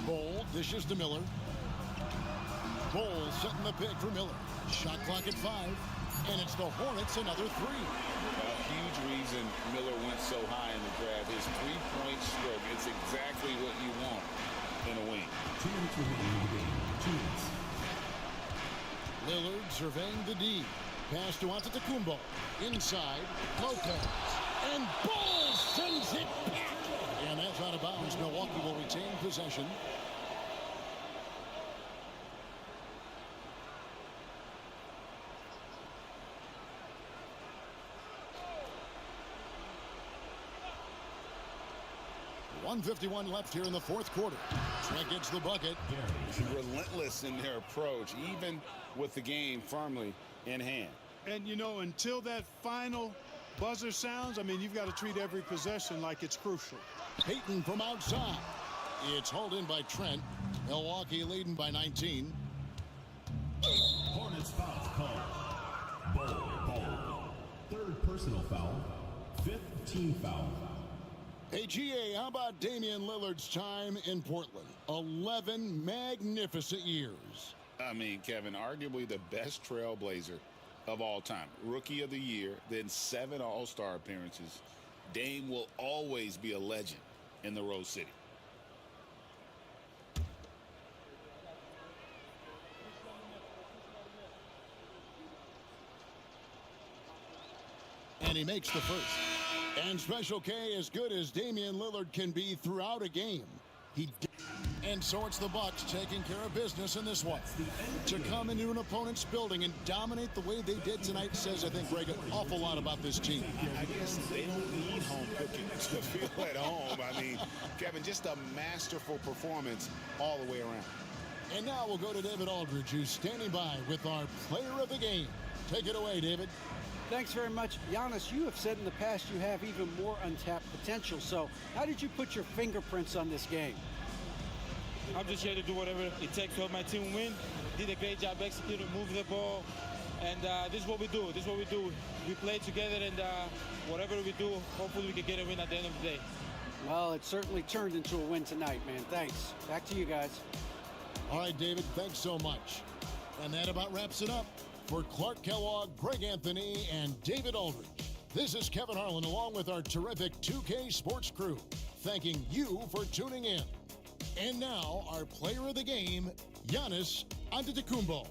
Bol dishes to Miller. Bol setting the pick for Miller. Shot clock at 5. And it's the Hornets another 3. A huge reason Miller went so high in the grab. His three-point stroke. It's exactly what you want in a wing. 2 minutes remaining in the game. 2 minutes. Lillard surveying the D. Pass to Antetokounmpo. Inside, Lopez. And Bol sends it back. And that's out of bounds. Milwaukee will retain possession. .151 left here in the fourth quarter. Trent gets the bucket. Relentless in their approach, even with the game firmly in hand. And, you know, until that final buzzer sounds, I mean, you've got to treat every possession like it's crucial. Payton from outside. It's hauled in by Trent. Milwaukee leading by 19. Hornets foul called. Bol. 3rd personal foul. 5th team foul. Hey, GA, how about Damian Lillard's time in Portland? 11 magnificent years. I mean, Kevin, arguably the best trailblazer of all time. Rookie of the year, then 7 All-Star appearances. Dame will always be a legend in the Rose City. And he makes the first. And Special K, as good as Damian Lillard can be throughout a game, and so it's the Bucks taking care of business in this one. To come into an opponent's building and dominate the way they did tonight says, I think, Greg, an awful lot about this team. I guess they don't need home cooking to feel at home. I mean, Kevin, just a masterful performance all the way around. And now we'll go to David Aldridge, who's standing by with our player of the game. Take it away, David. Thanks very much. Giannis, you have said in the past you have even more untapped potential. So how did you put your fingerprints on this game? I'm just here to do whatever it takes to help my team win. Did a great job executing, move the ball. And this is what we do. This is what we do. We play together, and whatever we do, hopefully we can get a win at the end of the day. Well, it certainly turned into a win tonight, man. Thanks. Back to you guys. All right, David, thanks so much. And that about wraps it up. For Clark Kellogg, Greg Anthony, and David Aldridge, this is Kevin Harlan along with our terrific 2K Sports crew, thanking you for tuning in. And now, our player of the game, Giannis Antetokounmpo.